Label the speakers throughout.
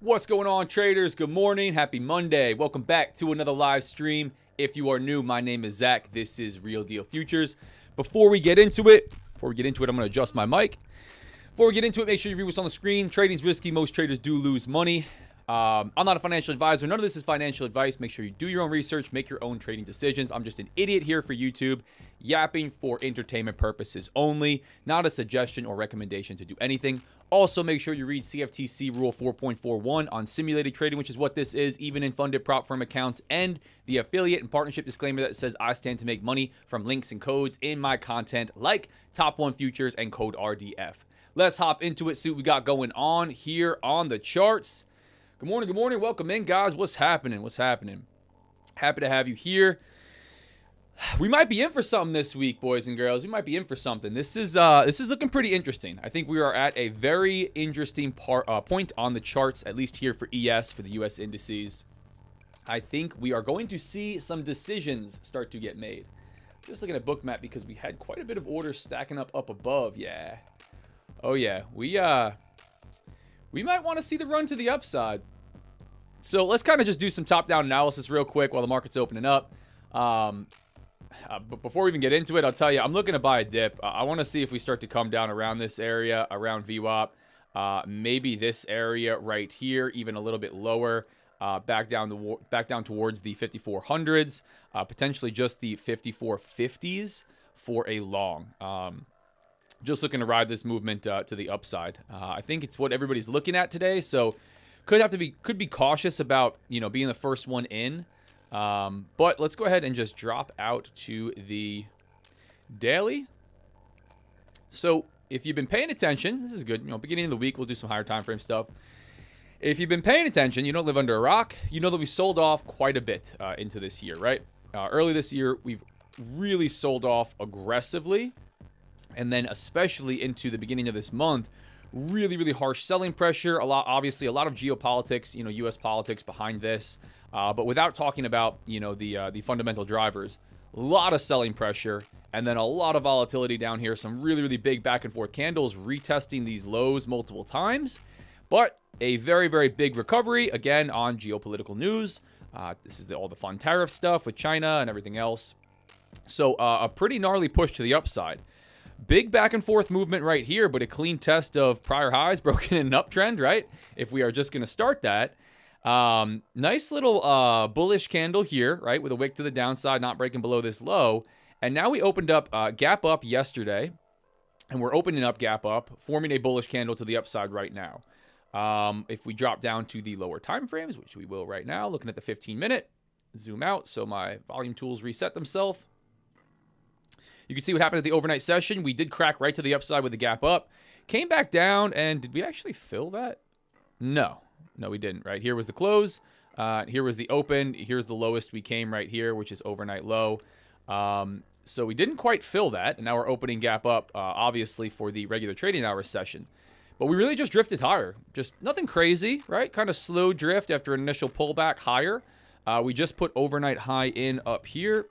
Speaker 1: What's going on, traders? Good morning. Happy Monday. Welcome back to another live stream. If you are new, my name is Zach. This is Real Deal Futures. Before we get into it, I'm going to adjust my mic. Before we get into it, make sure you read what's on the screen. Trading's risky. Most traders do lose money. I'm not a financial advisor. None of this is financial advice. Make sure you do your own research. Make your own trading decisions. I'm just an idiot here for YouTube, yapping for entertainment purposes only. Not a suggestion or recommendation to do anything. Also, make sure you read CFTC Rule 4.41 on simulated trading, which is what this is, even in funded prop firm accounts, and the affiliate and partnership disclaimer that says I stand to make money from links and codes in my content like Top 1 Futures and code RDF. Let's hop into it, see what we got going on here on the charts. Good morning, good morning. Welcome in, guys. What's happening? Happy to have you here. We might be in for something this week, boys and girls. We might be in for something. This is looking pretty interesting. I think we are at a very interesting point on the charts, at least here for ES, for the US indices. I think we are going to see some decisions start to get made. Just looking at Bookmap because we had quite a bit of orders stacking up above. Yeah. Oh, yeah. We might want to see the run to the upside. So let's kind of just do some top-down analysis real quick while the market's opening up. But before we even get into it, I'll tell you, I'm looking to buy a dip. I want to see if we start to come down around this area, around VWAP. Maybe this area right here, even a little bit lower, back down towards the 5400s, potentially just the 5450s for a long. Just looking to ride this movement to the upside. I think it's what everybody's looking at today, so could be cautious about being the first one in. But let's go ahead and just drop out to the daily. So if you've been paying attention, this is good. Beginning of the week, we'll do some higher time frame stuff. If you've been paying attention, you don't live under a rock. You know that we sold off quite a bit into this year, right? Early this year, we've really sold off aggressively. And then especially into the beginning of this month, really, really harsh selling pressure. Obviously, a lot of geopolitics, U.S. politics behind this. But without talking about, the fundamental drivers, a lot of selling pressure and then a lot of volatility down here. Some really, really big back and forth candles retesting these lows multiple times. But a very, very big recovery, again, on geopolitical news. This is all the fun tariff stuff with China and everything else. So a pretty gnarly push to the upside. Big back and forth movement right here, but a clean test of prior highs broken in an uptrend, right? If we are just going to start that. Nice little bullish candle here, right? With a wick to the downside, not breaking below this low. And now we opened up gap up yesterday. And we're opening up gap up, forming a bullish candle to the upside right now. If we drop down to the lower time frames, which we will right now, looking at the 15-minute, zoom out so my volume tools reset themselves. You can see what happened at the overnight session. We did crack right to the upside with the gap up. Came back down, and did we actually fill that? No, we didn't, right? Here was the close. Here was the open. Here's the lowest we came right here, which is overnight low. So we didn't quite fill that, and now we're opening gap up, obviously, for the regular trading hour session. But we really just drifted higher. Just nothing crazy, right? Kind of slow drift after an initial pullback higher. We just put overnight high in up here.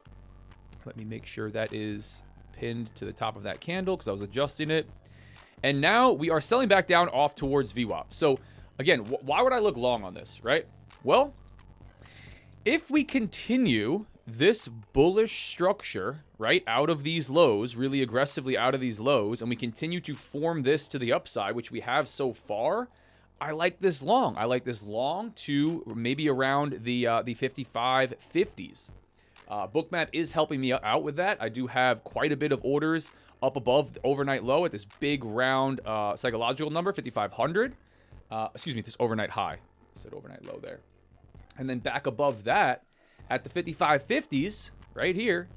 Speaker 1: Let me make sure that is pinned to the top of that candle because I was adjusting it. And now we are selling back down off towards VWAP. So again, why would I look long on this, right? Well, if we continue this bullish structure, right, out of these lows, really aggressively out of these lows, and we continue to form this to the upside, which we have so far, I like this long. I like this long to maybe around the 55.50s. Bookmap is helping me out with that. I do have quite a bit of orders up above the overnight low at this big round psychological number, 5,500. This overnight high. I said overnight low there. And then back above that at the 55.50s, right here,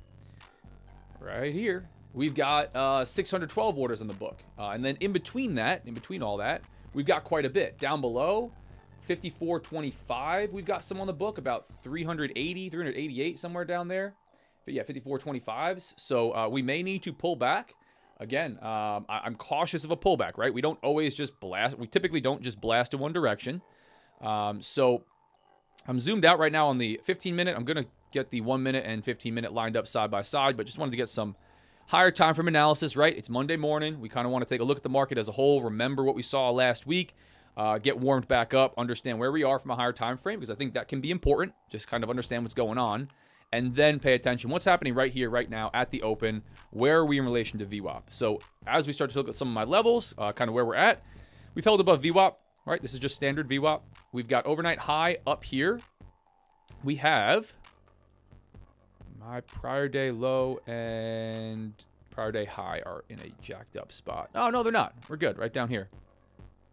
Speaker 1: we've got 612 orders in the book. And then in between all that, we've got quite a bit. Down below, 54.25, we've got some on the book, about 380, 388, somewhere down there. But yeah, 54.25s. So we may need to pull back. Again, I'm cautious of a pullback, right? We don't always just blast. We typically don't just blast in one direction. So I'm zoomed out right now on the 15-minute. I'm going to get the 1 minute and 15-minute lined up side by side, but just wanted to get some higher time frame analysis, right? It's Monday morning. We kind of want to take a look at the market as a whole, remember what we saw last week. get warmed back up, understand where we are from a higher time frame, because I think that can be important. Just kind of understand what's going on, and then pay attention. What's happening right here, right now, at the open? Where are we in relation to VWAP? So as we start to look at some of my levels, kind of where we're at, we've held above VWAP, right? This is just standard VWAP. We've got overnight high up here. We have my prior day low and prior day high are in a jacked up spot. Oh, no, they're not. We're good right down here.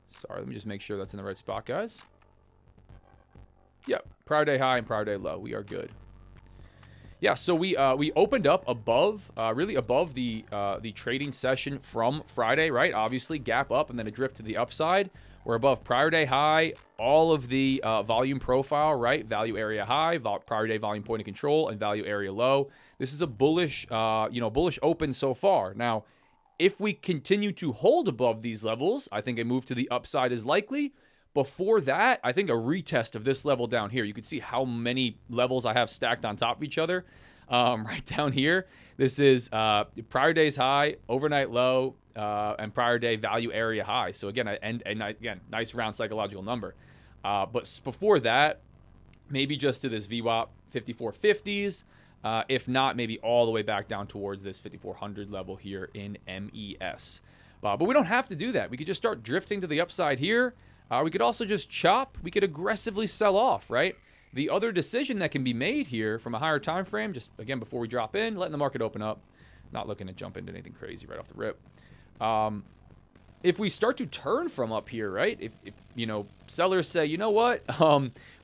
Speaker 1: Sorry, let me just make sure that's in the right spot, guys. Yep, prior day high and prior day low. We are good. Yeah, so we opened up above, really above the trading session from Friday, right? Obviously, gap up and then a drift to the upside. We're above prior day high, all of the volume profile, right? Value area high, prior day volume point of control, and value area low. This is a bullish, bullish open so far. Now, if we continue to hold above these levels, I think a move to the upside is likely. Before that, I think a retest of this level down here. You can see how many levels I have stacked on top of each other. Right down here, this is prior day's high, overnight low, and prior day value area high. So again, again, nice round psychological number. But before that, maybe just to this VWAP 5450s. If not, maybe all the way back down towards this 5400 level here in MES. But we don't have to do that. We could just start drifting to the upside here. We could also just chop. We could aggressively sell off, right? The other decision that can be made here from a higher time frame, just again before we drop in, letting the market open up, not looking to jump into anything crazy right off the rip. If we start to turn from up here, right? If sellers say, you know what,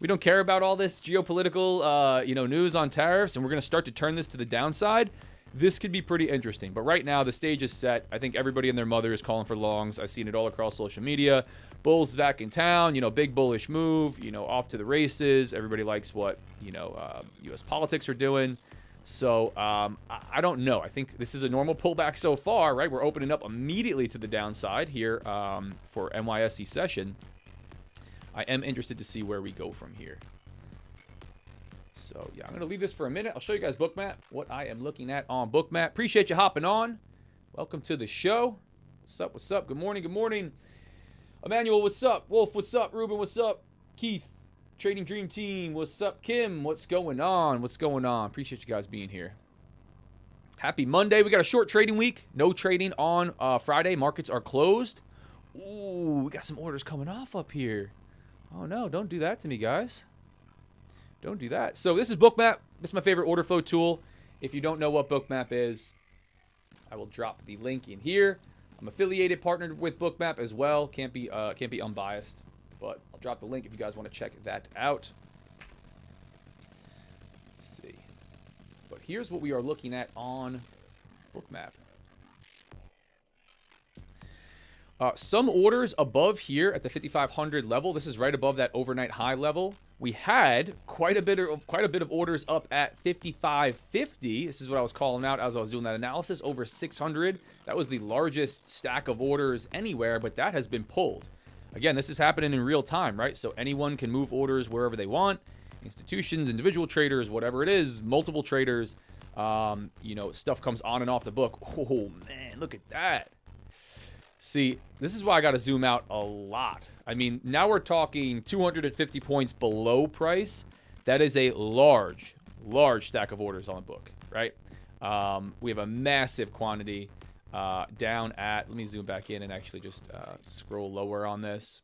Speaker 1: we don't care about all this geopolitical, news on tariffs, and we're going to start to turn this to the downside, this could be pretty interesting. But right now, the stage is set. I think everybody and their mother is calling for longs. I've seen it all across social media. Bulls back in town, big bullish move, off to the races. Everybody likes what, U.S. politics are doing. So I don't know. I think this is a normal pullback so far, right? We're opening up immediately to the downside here for NYSE session. I am interested to see where we go from here. So, yeah, I'm going to leave this for a minute. I'll show you guys Bookmap, what I am looking at on Bookmap. Appreciate you hopping on. Welcome to the show. What's up? What's up? Good morning. Good morning. Emmanuel, what's up? Wolf, what's up? Ruben, what's up? Keith, Trading Dream Team, what's up? Kim, what's going on? What's going on? Appreciate you guys being here. Happy Monday. We got a short trading week. No trading on Friday. Markets are closed. Ooh, we got some orders coming off up here. Oh, no. Don't do that to me, guys. Don't do that. So this is Bookmap. This is my favorite order flow tool. If you don't know what Bookmap is, I will drop the link in here. I'm affiliated, partnered with Bookmap as well. Can't be unbiased, but I'll drop the link if you guys want to check that out. Let's see. But here's what we are looking at on Bookmap. Some orders above here at the 5,500 level. This is right above that overnight high level. We had quite a bit of orders up at 5,550. This is what I was calling out as I was doing that analysis. Over 600. That was the largest stack of orders anywhere, but that has been pulled. Again, this is happening in real time, right? So anyone can move orders wherever they want. Institutions, individual traders, whatever it is, multiple traders. Stuff comes on and off the book. Oh man, look at that. See, this is why I got to zoom out a lot. I mean, now we're talking 250 points below price. That is a large stack of orders on the book, right? We have a massive quantity down at, let me zoom back in and actually just scroll lower on this.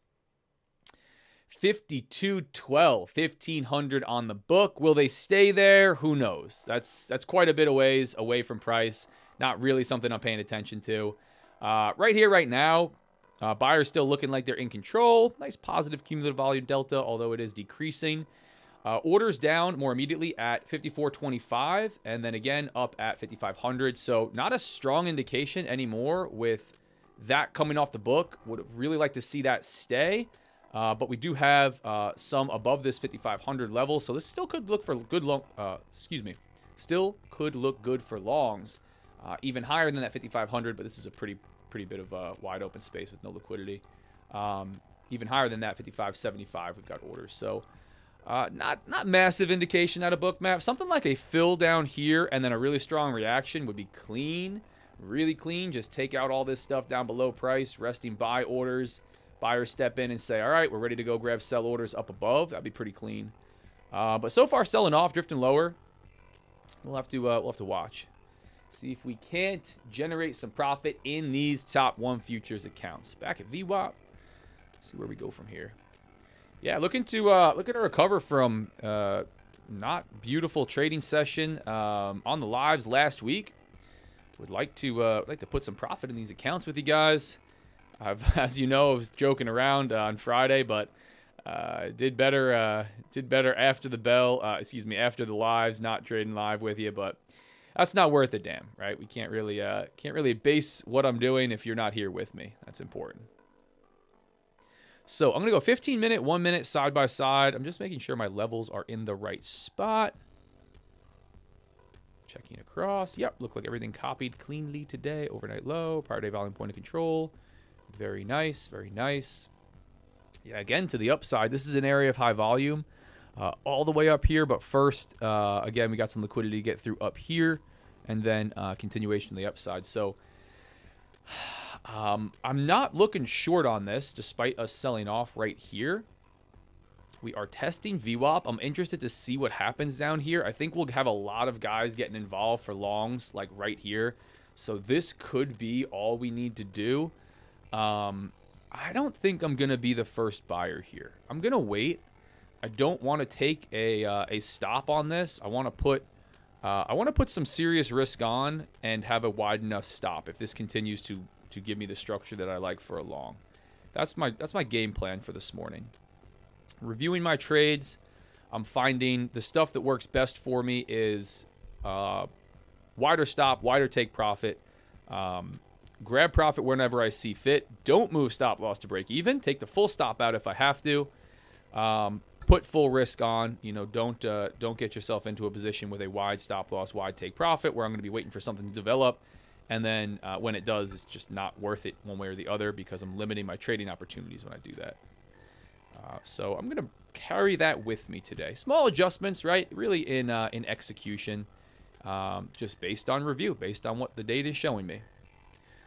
Speaker 1: 5212, 1,500 on the book. Will they stay there? Who knows? That's quite a bit of ways away from price. Not really something I'm paying attention to. Right here, right now, buyers still looking like they're in control. Nice positive cumulative volume delta, although it is decreasing. Orders down more immediately at 54.25, and then again up at 5,500. So not a strong indication anymore with that coming off the book. Would really like to see that stay. But we do have some above this 5,500 level, so this still could look for good long. Still could look good for longs. Even higher than that 5,500, but this is a pretty bit of a wide open space with no liquidity. Even higher than that 5,575, we've got orders. So not massive indication out of Bookmap. Something like a fill down here and then a really strong reaction would be clean, really clean. Just take out all this stuff down below price, resting buy orders. Buyers step in and say, all right, we're ready to go grab sell orders up above. That'd be pretty clean. But so far, selling off, drifting lower. We'll have to watch. See if we can't generate some profit in these top 1 futures accounts. Back at VWAP. See where we go from here. Yeah, looking to recover from not beautiful trading session on the lives last week. Would like to put some profit in these accounts with you guys. As you know, I was joking around on Friday, but did better after the bell. After the lives, not trading live with you, but that's not worth a damn, right? We can't really base what I'm doing if you're not here with me. That's important. So I'm gonna go 15-minute, 1 minute side by side. I'm just making sure my levels are in the right spot. Checking across. Yep, look like everything copied cleanly today. Overnight low, prior day volume point of control. Very nice, very nice. Yeah, again, to the upside. This is an area of high volume all the way up here. But first, again, we got some liquidity to get through up here. And then continuation to the upside. So I'm not looking short on this, despite us selling off right here. We are testing VWAP. I'm interested to see what happens down here. I think we'll have a lot of guys getting involved for longs, like right here. So this could be all we need to do. I don't think I'm going to be the first buyer here. I'm going to wait. I don't want to take a stop on this. I want to put some serious risk on and have a wide enough stop if this continues to give me the structure that I like for a long. That's my game plan for this morning. Reviewing my trades, I'm finding the stuff that works best for me is wider stop, wider take profit, grab profit whenever I see fit. Don't move stop loss to break even. Take the full stop out if I have to. Put full risk on. You know, don't get yourself into a position with a wide stop loss, wide take profit where I'm going to be waiting for something to develop. And then when it does, it's just not worth it one way or the other because I'm limiting my trading opportunities when I do that. So I'm going to carry that with me today. Small adjustments, right? Really in execution, just based on review, based on what the data is showing me.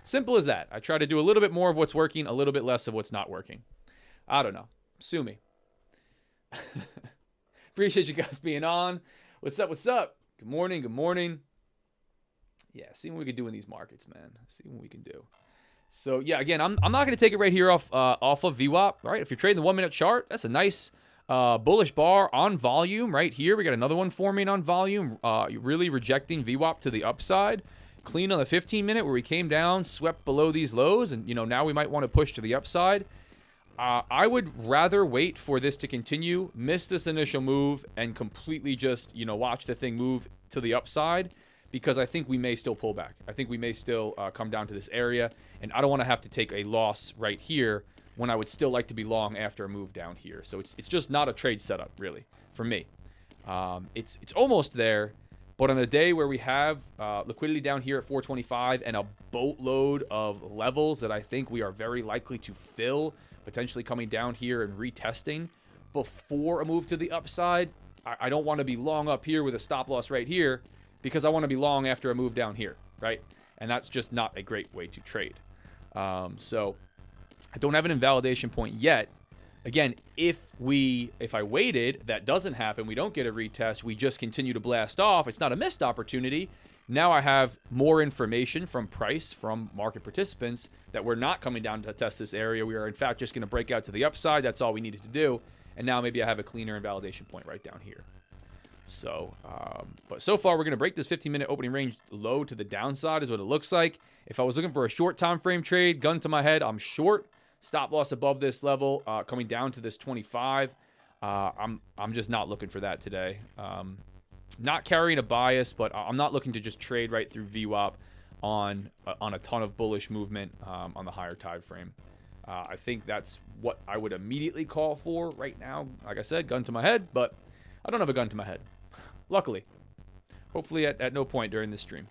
Speaker 1: Simple as that. I try to do a little bit more of what's working, a little bit less of what's not working. I don't know. Sue me. Appreciate you guys being on. What's up? What's up? Good morning. Good morning. Yeah, see what we can do in these markets, man. See what we can do. So, yeah, again, I'm not going to take it right here off of VWAP. All right, if you're trading the 1 minute chart, that's a nice bullish bar on volume right here. We got another one forming on volume, really rejecting VWAP to the upside. Clean on the 15 minute where we came down, swept below these lows, and, you know, now we might want to push to the upside. I would rather wait for this to continue, miss this initial move, and completely just, you know, watch the thing move to the upside. Because I think we may still pull back. I think we may still come down to this area. And I don't want to have to take a loss right here when I would still like to be long after a move down here. So it's just not a trade setup, really, for me. It's almost there. But on a day where we have liquidity down here at 425 and a boatload of levels that I think we are very likely to fill, potentially coming down here and retesting before a move to the upside, I don't want to be long up here with a stop loss right here. Because I want to be long after a move down here, right? And that's just not a great way to trade. So I don't have an invalidation point yet. Again, if I waited, that doesn't happen. We don't get a retest. We just continue to blast off. It's not a missed opportunity. Now I have more information from price, from market participants, that we're not coming down to test this area. We are, in fact, just going to break out to the upside. That's all we needed to do. And now maybe I have a cleaner invalidation point right down here. So, but so far we're going to break this 15-minute opening range low to the downside is what it looks like. If I was looking for a short time frame trade, gun to my head, I'm short. Stop loss above this level, coming down to this 25. I'm just not looking for that today. Not carrying a bias, but I'm not looking to just trade right through VWAP on a ton of bullish movement on the higher time frame. I think that's what I would immediately call for right now. Like I said, gun to my head, but I don't have a gun to my head. Luckily. Hopefully at no point during this stream.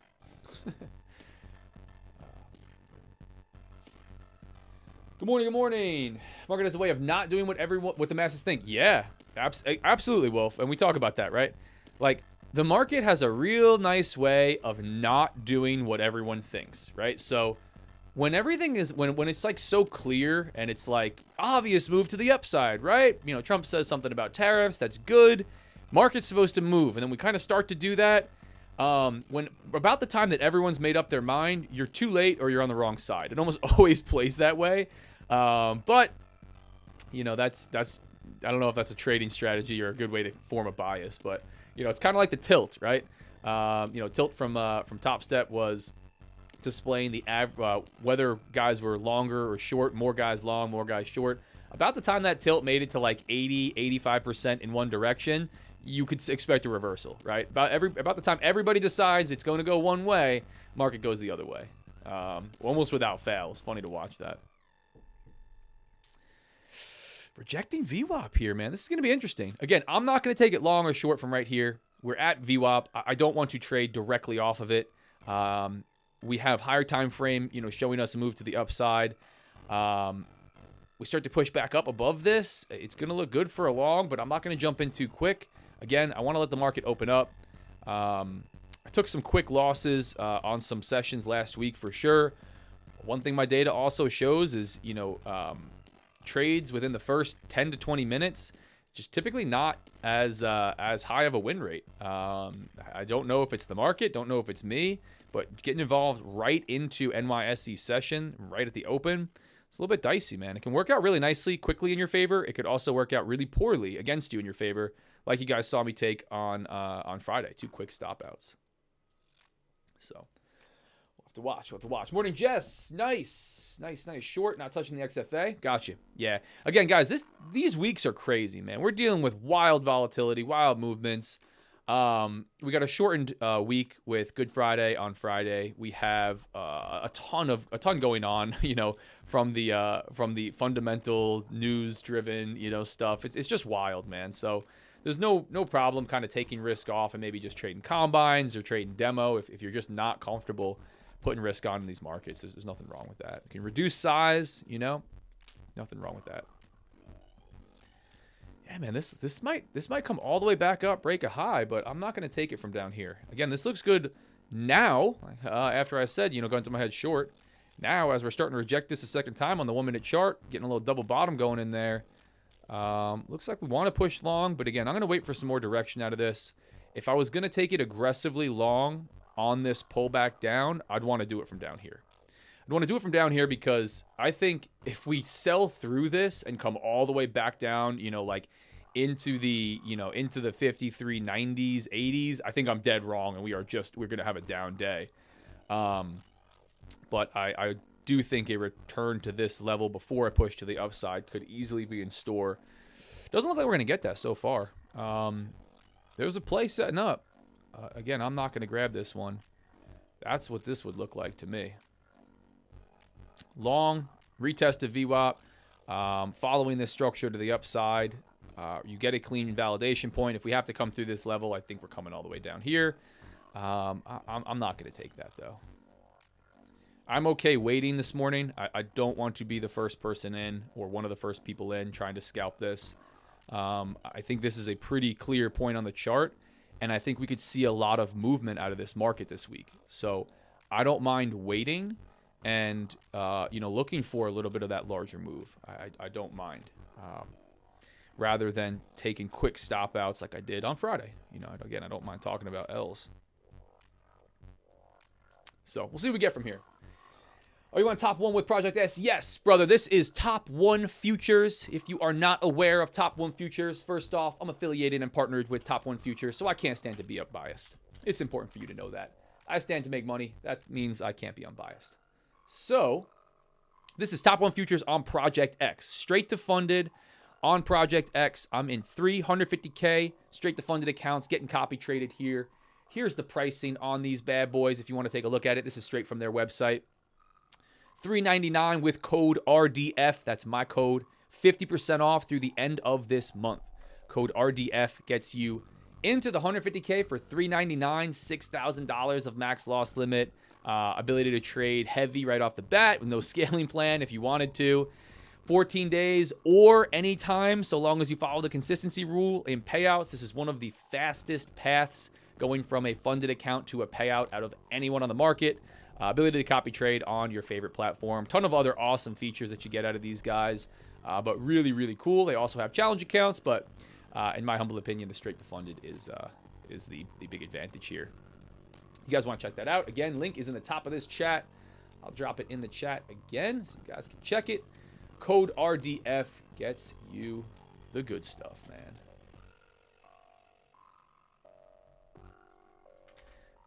Speaker 1: Good morning, good morning. Market has a way of not doing what the masses think. Yeah, absolutely, Wolf. And we talk about that, right? Like, the market has a real nice way of not doing what everyone thinks, right? So when everything is when it's like so clear and it's like obvious move to the upside, right? You know, Trump says something about tariffs, that's good. Market's supposed to move, and then we kind of start to do that. When about the time that everyone's made up their mind, you're too late or you're on the wrong side. It almost always plays that way. But you know, that's I don't know if that's a trading strategy or a good way to form a bias, but you know, it's kind of like the tilt, right? You know, tilt from Top Step was displaying the whether guys were longer or short, more guys long, more guys short. About the time that tilt made it to like 80-85% in one direction, you could expect a reversal, right? About the time everybody decides it's going to go one way, market goes the other way, almost without fail. It's funny to watch that. Rejecting VWAP here, man. This is going to be interesting. Again, I'm not going to take it long or short from right here. We're at VWAP. I don't want to trade directly off of it. We have higher time frame, you know, showing us a move to the upside. We start to push back up above this. It's going to look good for a long, but I'm not going to jump in too quick. Again, I want to let the market open up. I took some quick losses on some sessions last week for sure. One thing my data also shows is, you know, trades within the first 10 to 20 minutes, just typically not as high of a win rate. I don't know if it's the market, don't know if it's me, but getting involved right into NYSE session, right at the open, it's a little bit dicey, man. It can work out really nicely, quickly in your favor. It could also work out really poorly against you in your favor, like you guys saw me take on Friday, 2 quick stop outs. So we'll have to watch. Morning, Jess. Nice. Short, not touching the XFA. Gotcha. Yeah. Again, guys, these weeks are crazy, man. We're dealing with wild volatility, wild movements. We got a shortened week with Good Friday on Friday. We have a ton going on, you know, from the fundamental news driven, you know, stuff. It's just wild, man. So there's no problem kind of taking risk off and maybe just trading combines or trading demo if you're just not comfortable putting risk on in these markets. There's nothing wrong with that. You can reduce size, you know, nothing wrong with that. Yeah, man, this might come all the way back up, break a high, but I'm not going to take it from down here. Again, this looks good now, after I said, you know, going to my head short. Now, as we're starting to reject this a second time on the 1 minute chart, getting a little double bottom going in there. Looks like we want to push long, but again, I'm going to wait for some more direction out of this. If I was going to take it aggressively long on this pullback down, I'd want to do it from down here. I'd want to do it from down here because I think if we sell through this and come all the way back down, you know, like into the 5390s, 80s, I think I'm dead wrong and we're going to have a down day. But I do think a return to this level before I push to the upside could easily be in store. Doesn't look like we're going to get that so far. There's a play setting up. Again, I'm not going to grab this one. That's what this would look like to me. Long, retest of VWAP, following this structure to the upside. You get a clean validation point. If we have to come through this level, I think we're coming all the way down here. I'm not going to take that, though. I'm okay waiting this morning. I don't want to be the first person in or one of the first people in trying to scalp this. I think this is a pretty clear point on the chart, and I think we could see a lot of movement out of this market this week. So I don't mind waiting and looking for a little bit of that larger move. I don't mind, rather than taking quick stop outs like I did on Friday. You know, again, I don't mind talking about L's. So we'll see what we get from here. Oh, you want Top 1 with Project S? Yes, brother. This is Top 1 Futures. If you are not aware of Top 1 Futures, first off, I'm affiliated and partnered with Top 1 Futures, so I can't stand to be unbiased. It's important for you to know that. I stand to make money. That means I can't be unbiased. So, this is Top 1 Futures on Project X. Straight to funded on Project X. I'm in 350K straight to funded accounts, getting copy traded here. Here's the pricing on these bad boys if you want to take a look at it. This is straight from their website. $3.99 with code RDF. That's my code. 50% off through the end of this month. Code RDF gets you into the 150K for $3.99, $6,000 of max loss limit. Ability to trade heavy right off the bat with no scaling plan if you wanted to. 14 days or anytime, so long as you follow the consistency rule in payouts. This is one of the fastest paths going from a funded account to a payout out of anyone on the market. ability to copy trade on your favorite platform. Ton of other awesome features that you get out of these guys, but really, really cool. They also have challenge accounts, but in my humble opinion, the straight to funded is the big advantage here. You guys want to check that out? Again, link is in the top of this chat. I'll drop it in the chat again so you guys can check it. Code RDF gets you the good stuff, man.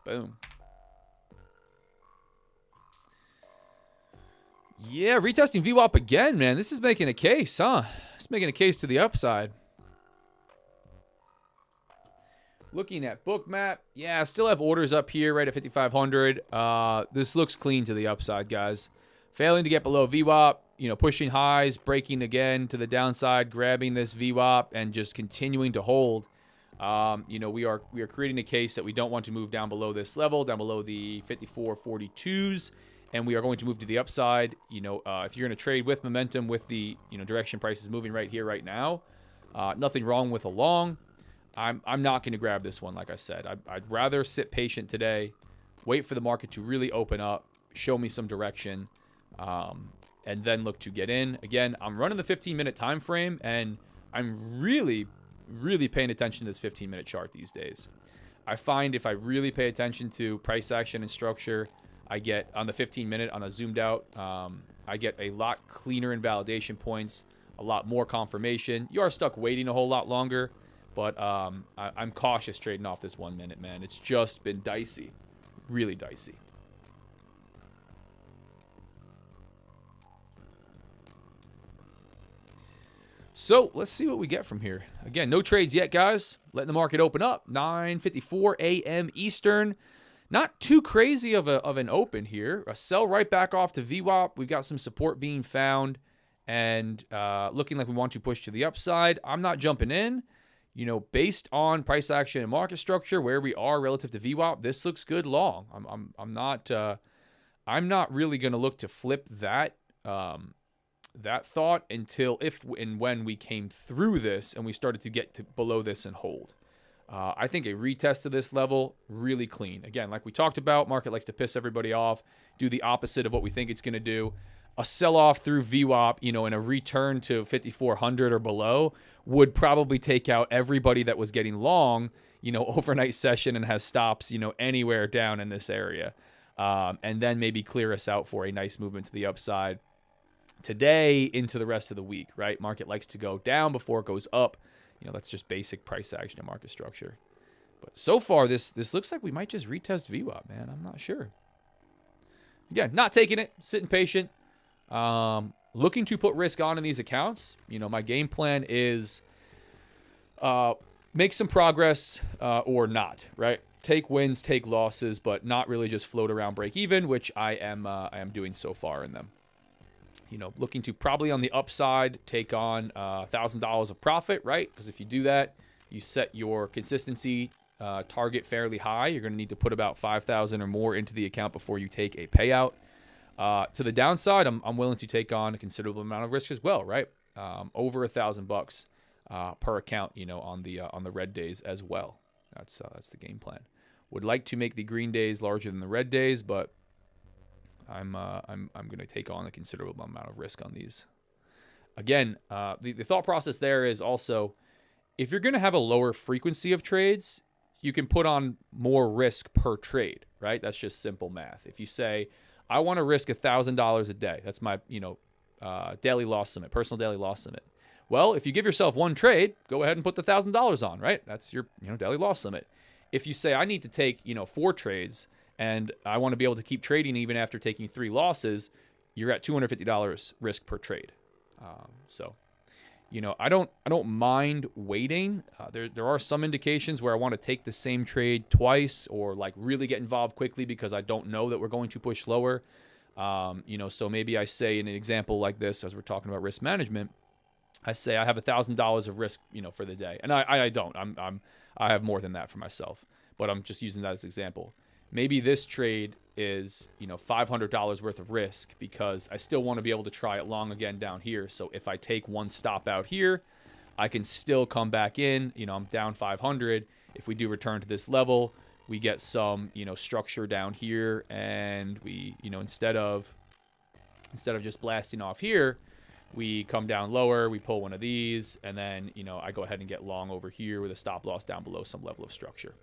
Speaker 1: Boom. Yeah, retesting VWAP again, man. This is making a case, huh? It's making a case to the upside. Looking at Bookmap, yeah, still have orders up here right at 5,500. This looks clean to the upside, guys. Failing to get below VWAP, you know, pushing highs, breaking again to the downside, grabbing this VWAP, and just continuing to hold. You know, we are creating a case that we don't want to move down below this level, down below the 54.42s, and we are going to move to the upside. You know, if you're going to trade with momentum, with the, you know, direction prices moving right here, right now, nothing wrong with a long. I'm not going to grab this one, like I said. I'd rather sit patient today, wait for the market to really open up, show me some direction, and then look to get in. Again, I'm running the 15-minute time frame, and I'm really, really paying attention to this 15-minute chart these days. I find if I really pay attention to price action and structure, I get, on the 15-minute, on a zoomed out, I get a lot cleaner invalidation points, a lot more confirmation. You are stuck waiting a whole lot longer. But I'm cautious trading off this 1 minute, man. It's just been dicey. Really dicey. So let's see what we get from here. Again, no trades yet, guys. Letting the market open up. 9:54 a.m. Eastern. Not too crazy of an open here. A sell right back off to VWAP. We've got some support being found. And looking like we want to push to the upside. I'm not jumping in. You know, based on price action and market structure, where we are relative to VWAP, this looks good long. I'm not really going to look to flip that that thought until if and when we came through this and we started to get to below this and hold. I think a retest of this level, really clean. Again, like we talked about, market likes to piss everybody off, do the opposite of what we think it's going to do. A sell-off through VWAP, you know, and a return to 5,400 or below would probably take out everybody that was getting long, you know, overnight session and has stops, you know, anywhere down in this area. And then maybe clear us out for a nice movement to the upside today into the rest of the week, right? Market likes to go down before it goes up. You know, that's just basic price action and market structure. But so far, this looks like we might just retest VWAP, man. I'm not sure. Again, not taking it, sitting patient. Looking to put risk on in these accounts. You know, my game plan is make some progress or not, right? Take wins, take losses, but not really just float around break even, which I am doing so far in them. You know, looking to probably on the upside take on $1,000 of profit, right? Because if you do that, you set your consistency target fairly high. You're going to need to put about $5,000 or more into the account before you take a payout. To the downside, I'm willing to take on a considerable amount of risk as well, right? Over $1,000 per account, you know, on the red days as well. That's the game plan. Would like to make the green days larger than the red days, but I'm going to take on a considerable amount of risk on these. Again, the thought process there is also, if you're going to have a lower frequency of trades, you can put on more risk per trade, right? That's just simple math. If you say, I want to risk $1,000 a day. That's my, you know, daily loss limit, personal daily loss limit. Well, if you give yourself one trade, go ahead and put the $1,000 on, right? That's your, you know, daily loss limit. If you say I need to take, you know, 4 trades and I want to be able to keep trading even after taking 3 losses, you're at $250 risk per trade. So, you know, I don't mind waiting. There are some indications where I want to take the same trade twice or like really get involved quickly because I don't know that we're going to push lower. You know, so maybe I say in an example like this, as we're talking about risk management, I say I have $1,000 of risk, you know, for the day, and I don't. I have more than that for myself, but I'm just using that as an example. Maybe this trade is, you know, $500 worth of risk because I still want to be able to try it long again down here. So if I take one stop out here, I can still come back in. You know, I'm down 500. If we do return to this level, we get some, you know, structure down here, and we, you know, instead of just blasting off here, we come down lower, we pull one of these, and then, you know, I go ahead and get long over here with a stop loss down below some level of structure.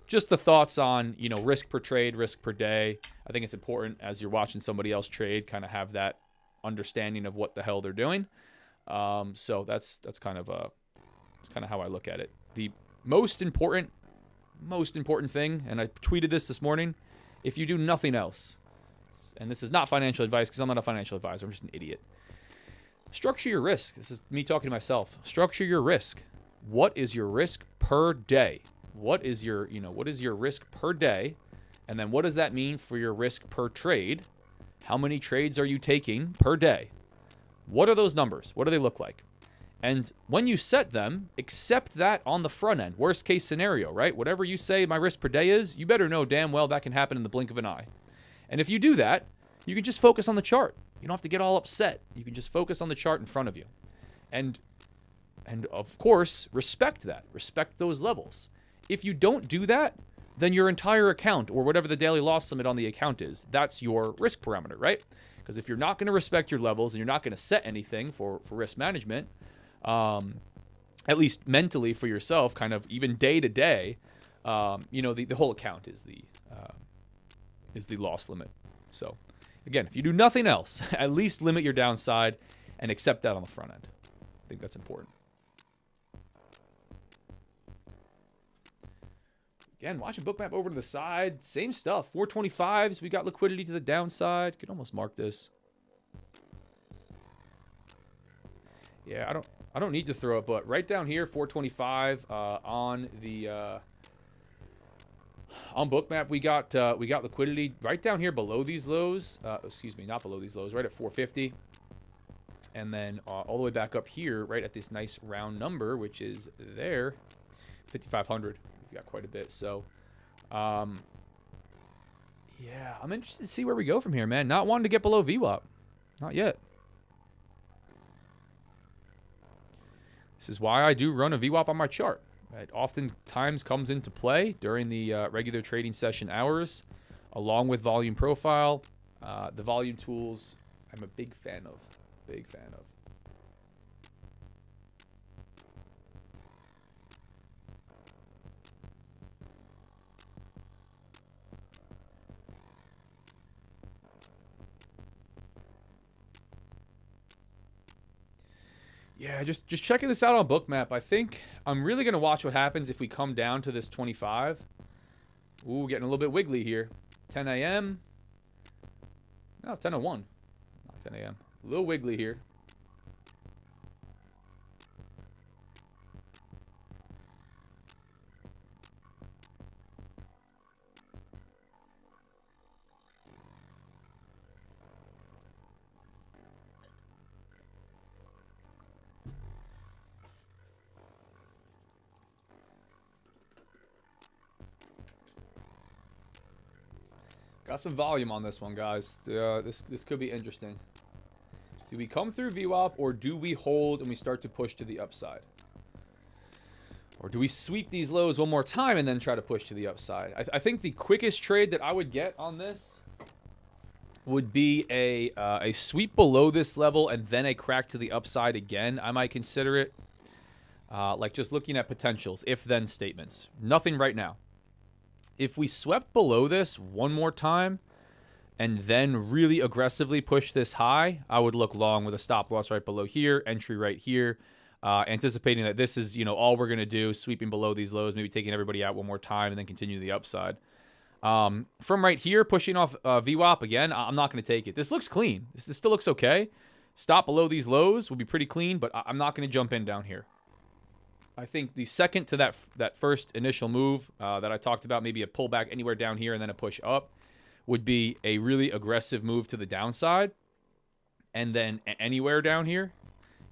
Speaker 1: Just the thoughts on, you know, risk per trade, risk per day. I think it's important as you're watching somebody else trade, kind of have that understanding of what the hell they're doing. So that's kind of how I look at it. The most important thing, and I tweeted this morning, if you do nothing else, and this is not financial advice because I'm not a financial advisor, I'm just an idiot. Structure your risk. This is me talking to myself. Structure your risk. What is your risk per day? What is your risk per day? And then what does that mean for your risk per trade? How many trades are you taking per day? What are those numbers? What do they look like? And when you set them, accept that on the front end. Worst case scenario, right? Whatever you say my risk per day is, you better know damn well that can happen in the blink of an eye. And if you do that, you can just focus on the chart. You don't have to get all upset. You can just focus on the chart in front of you. And of course, respect that. Respect those levels. If you don't do that, then your entire account, or whatever the daily loss limit on the account is, that's your risk parameter, right? Because if you're not going to respect your levels and you're not going to set anything for risk management, at least mentally for yourself, kind of even day to day, you know, the whole account is the loss limit. So again, if you do nothing else, at least limit your downside and accept that on the front end. I think that's important. Again, watching bookmap over to the side, same stuff. 425s, we got liquidity to the downside. Could almost mark this. Yeah, I don't need to throw it, but right down here, 425 on the on bookmap, we got liquidity right down here below these lows. Excuse me, not below these lows, right at 450, and then all the way back up here, right at this nice round number, which is there, 5,500. We've got quite a bit. So, yeah, I'm interested to see where we go from here, man. Not wanting to get below VWAP, not yet. This is why I do run a VWAP on my chart. It oftentimes comes into play during the regular trading session hours, along with volume profile. The volume tools, I'm a big fan of. Big fan of. Yeah, just checking this out on bookmap. I think I'm really going to watch what happens if we come down to this 25. Ooh, getting a little bit wiggly here. 10 a.m. No, 10:01. Not 10 a.m. A little wiggly here. Got some volume on this one, guys. This could be interesting. Do we come through VWAP, or do we hold and we start to push to the upside? Or do we sweep these lows one more time and then try to push to the upside? I think the quickest trade that I would get on this would be a sweep below this level and then a crack to the upside again. I might consider it. Like just looking at potentials, if-then statements. Nothing right now. If we swept below this one more time and then really aggressively push this high, I would look long with a stop loss right below here, entry right here, anticipating that this is, you know, all we're going to do, sweeping below these lows, maybe taking everybody out one more time and then continue to the upside. From right here, pushing off VWAP again, I'm not going to take it. This looks clean. This still looks okay. Stop below these lows will be pretty clean, but I'm not going to jump in down here. I think the second to that first initial move that I talked about, maybe a pullback anywhere down here and then a push up, would be a really aggressive move to the downside. And then anywhere down here,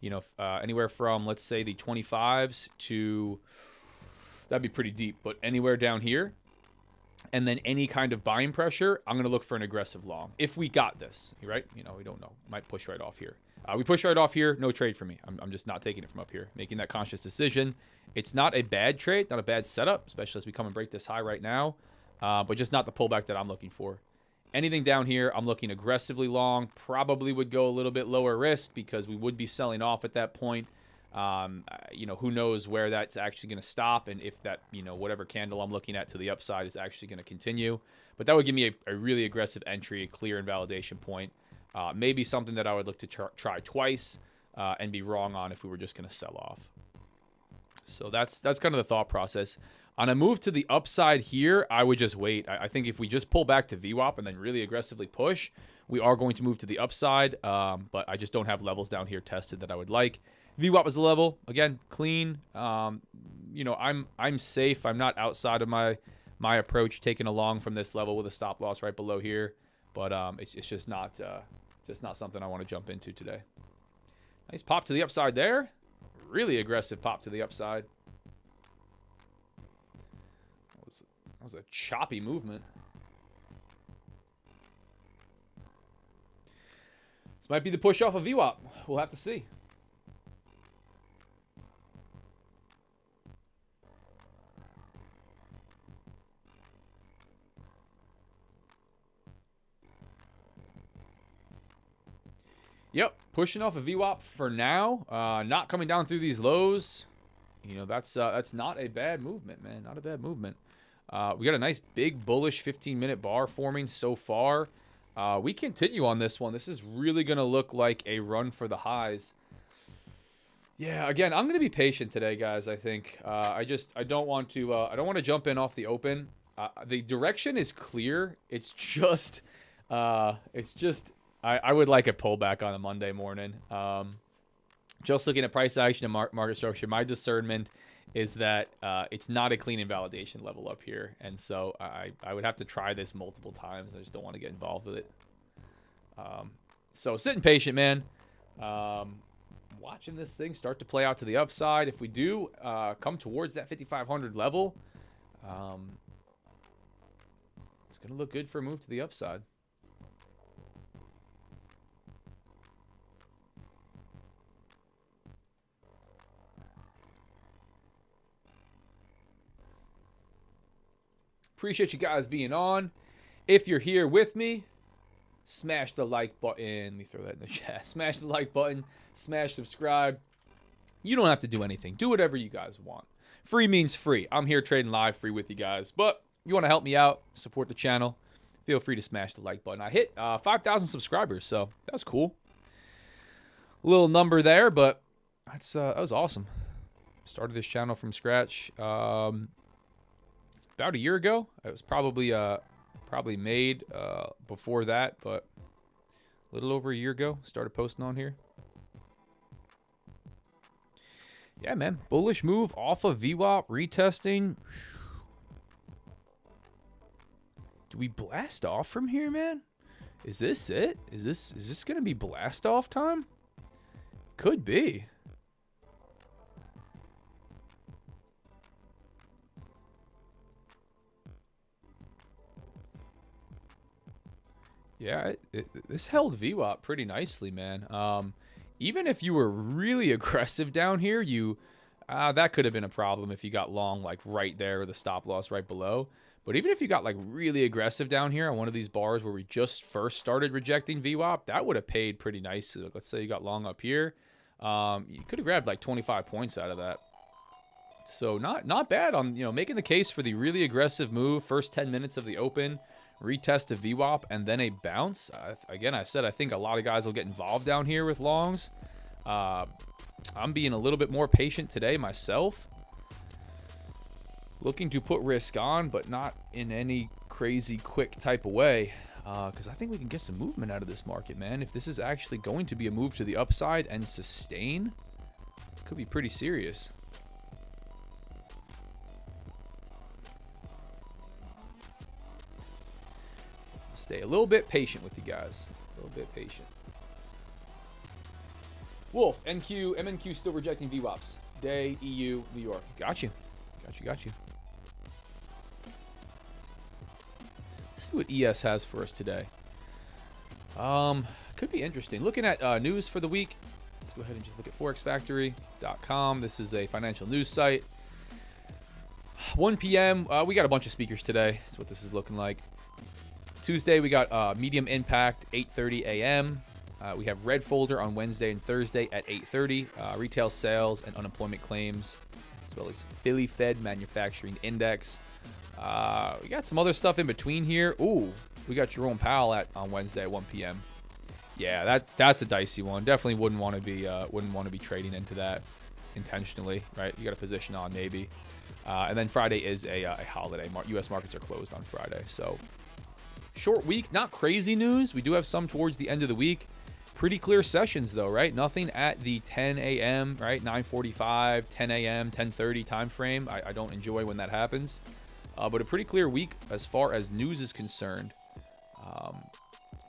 Speaker 1: you know, anywhere from, let's say, the 25s to, that'd be pretty deep, but anywhere down here, and then any kind of buying pressure, I'm going to look for an aggressive long. If we got this, right? You know, we don't know. Might push right off here. We push right off here. No trade for me. I'm just not taking it from up here. Making that conscious decision. It's not a bad trade, not a bad setup, especially as we come and break this high right now. But just not the pullback that I'm looking for. Anything down here, I'm looking aggressively long. Probably would go a little bit lower risk because we would be selling off at that point. You know, who knows where that's actually going to stop and if that, you know, whatever candle I'm looking at to the upside is actually going to continue. But that would give me a really aggressive entry, a clear invalidation point. Maybe something that I would look to try twice and be wrong on if we were just going to sell off. So that's kind of the thought process. On a move to the upside here, I would just wait. I think if we just pull back to VWAP and then really aggressively push, we are going to move to the upside. But I just don't have levels down here tested that I would like. VWAP is a level. Again, clean. You know, I'm safe. I'm not outside of my approach taking a long from this level with a stop loss right below here. But it's just not something I want to jump into today. Nice pop to the upside there. Really aggressive pop to the upside. That was a choppy movement. This might be the push off of VWAP. We'll have to see. Yep, pushing off a VWAP for now. Not coming down through these lows. You know, that's not a bad movement, man. Not a bad movement. We got a nice big bullish 15-minute bar forming so far. We continue on this one. This is really going to look like a run for the highs. Yeah, again, I'm going to be patient today, guys, I think. I don't want to jump in off the open. The direction is clear. It's just I would like a pullback on a Monday morning. Just looking at price action and market structure, my discernment is that it's not a clean invalidation level up here. And so I would have to try this multiple times. I just don't want to get involved with it. So sitting patient, man. Watching this thing start to play out to the upside. If we do come towards that 5,500 level, it's going to look good for a move to the upside. Appreciate you guys being on. If you're here with me, smash the like button. Let me throw that in the chat. Smash the like button. Smash subscribe. You don't have to do anything. Do whatever you guys want. Free means free. I'm here trading live free with you guys. But you want to help me out, support the channel, feel free to smash the like button. I hit 5,000 subscribers, so that's cool. A little number there, but that was awesome. Started this channel from scratch about a year ago. It was probably made before that, but a little over a year ago started posting on here. Yeah, man, bullish move off of VWAP, retesting. Do we blast off from here, man? Is this it? Is this gonna be blast off time? Could be. Yeah, this held VWAP pretty nicely, man. Even if you were really aggressive down here, that could have been a problem if you got long like right there, or the stop loss right below. But even if you got like really aggressive down here on one of these bars where we just first started rejecting VWAP, that would have paid pretty nicely. Let's say you got long up here. You could have grabbed like 25 points out of that. So not bad on, you know, making the case for the really aggressive move, first 10 minutes of the open. Retest a VWAP and then a bounce. Again, I said I think a lot of guys will get involved down here with longs. I'm being a little bit more patient today myself. Looking to put risk on, but not in any crazy quick type of way. Because I think we can get some movement out of this market, man. If this is actually going to be a move to the upside and sustain, it could be pretty serious. Stay a little bit patient with you guys. A little bit patient. Wolf, NQ, MNQ still rejecting VWAPs. Day, EU, New York. Got you. Got you. Let's see what ES has for us today. Could be interesting. Looking at news for the week. Let's go ahead and just look at forexfactory.com. This is a financial news site. 1 p.m. We got a bunch of speakers today. That's what this is looking like. Tuesday, we got medium impact, 8:30 a.m. We have red folder on Wednesday and Thursday at 8:30. Retail sales and unemployment claims, as well as Philly Fed manufacturing index. We got some other stuff in between here. Ooh, we got Jerome Powell on Wednesday at 1 p.m. Yeah, that's a dicey one. Definitely wouldn't want to be trading into that intentionally, right? You got a position on maybe. And then Friday is a holiday. U.S. markets are closed on Friday, so short week. Not crazy news. We do have some towards the end of the week. Pretty clear sessions though, right? Nothing at the 10 a.m., right? 9:45, 10 a.m., 10:30 time frame. I don't enjoy when that happens. But a pretty clear week as far as news is concerned.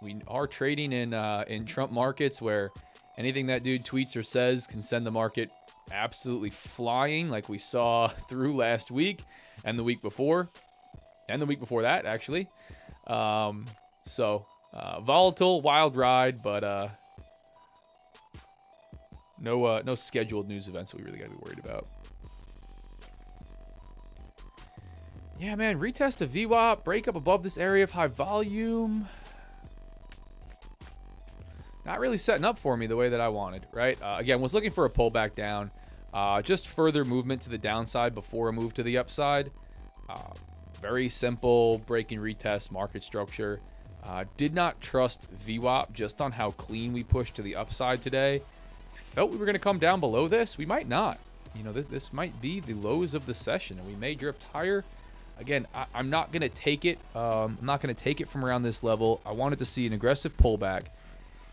Speaker 1: We are trading in Trump markets where anything that dude tweets or says can send the market absolutely flying, like we saw through last week and the week before, and the week before that, actually. Volatile, wild ride, but no scheduled news events that we really got to be worried about. Yeah, man, retest a VWAP, break up above this area of high volume. Not really setting up for me the way that I wanted, right? Again, was looking for a pullback down. Just further movement to the downside before a move to the upside. Very simple break and retest market structure. Did not trust VWAP just on how clean we pushed to the upside today. Felt we were going to come down below this. We might not. You know, this might be the lows of the session, and we may drift higher. Again, I'm not going to take it. I'm not going to take it from around this level. I wanted to see an aggressive pullback.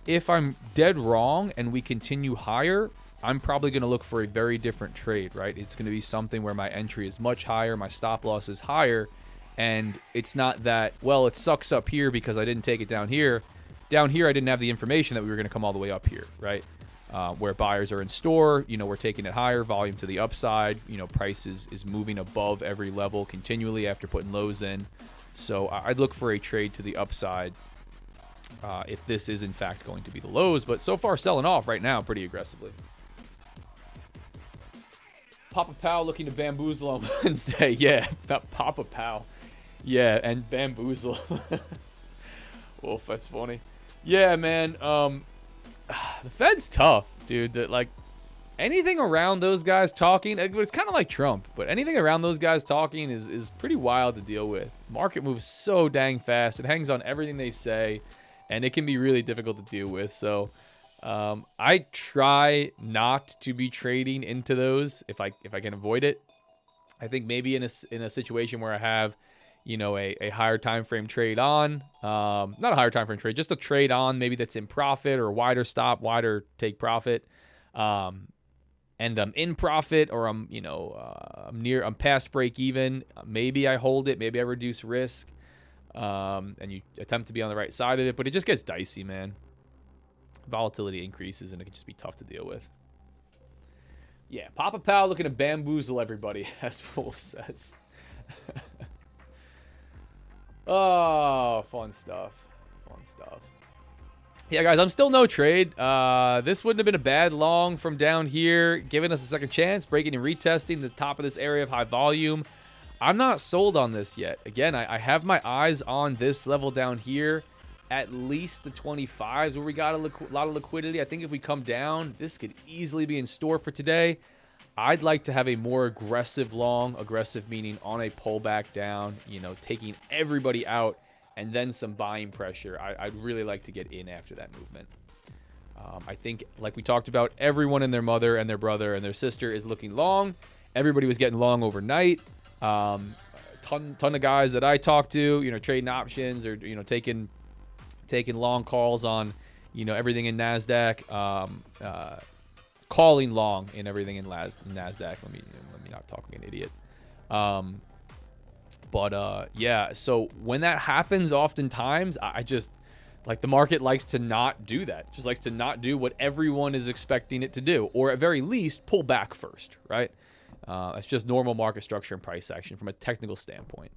Speaker 1: If I'm dead wrong and we continue higher, I'm probably going to look for a very different trade, right? It's going to be something where my entry is much higher, my stop loss is higher, and it's not that, well, it sucks up here because I didn't take it down here. Down here, I didn't have the information that we were going to come all the way up here, right? Where buyers are in store, you know, we're taking it higher, volume to the upside, you know, price is moving above every level continually after putting lows in. So I'd look for a trade to the upside if this is in fact going to be the lows, but so far selling off right now pretty aggressively. Papa Pow looking to bamboozle on Wednesday. Yeah, Papa Pow. Yeah, and bamboozle. Wolf, that's funny. Yeah, man. The Fed's tough, dude. Like, anything around those guys talking, it's kind of like Trump, but anything around those guys talking is pretty wild to deal with. Market moves so dang fast. It hangs on everything they say, and it can be really difficult to deal with. So I try not to be trading into those if I can avoid it. I think maybe in a situation where I have, you know, a higher time frame trade on, not a higher time frame trade, just a trade on maybe that's in profit or a wider stop, wider take profit, and I'm in profit or I'm, you know, I'm past break even. Maybe I hold it, maybe I reduce risk, and you attempt to be on the right side of it, but it just gets dicey, man. Volatility increases and it can just be tough to deal with. Yeah, Papa Pow looking to bamboozle everybody, as Wolf says. Oh, fun stuff. Fun stuff. Yeah, guys, I'm still no trade. This wouldn't have been a bad long from down here, giving us a second chance, breaking and retesting the top of this area of high volume. I'm not sold on this yet. Again, I have my eyes on this level down here, at least the 25s where we got a lot of liquidity. I think if we come down, this could easily be in store for today. I'd like to have a more aggressive long, aggressive meaning on a pullback down, you know, taking everybody out and then some buying pressure. I'd really like to get in after that movement. I think, like we talked about, everyone and their mother and their brother and their sister is looking long. Everybody was getting long overnight. Ton of guys that I talked to, you know, trading options or, you know, taking long calls on, you know, everything in NASDAQ. Calling long in everything in NASDAQ. Let me not talk like an idiot. Yeah, so when that happens, oftentimes I just, like, the market likes to not do that. Just likes to not do what everyone is expecting it to do, or at very least pull back first, right? That's just normal market structure and price action from a technical standpoint.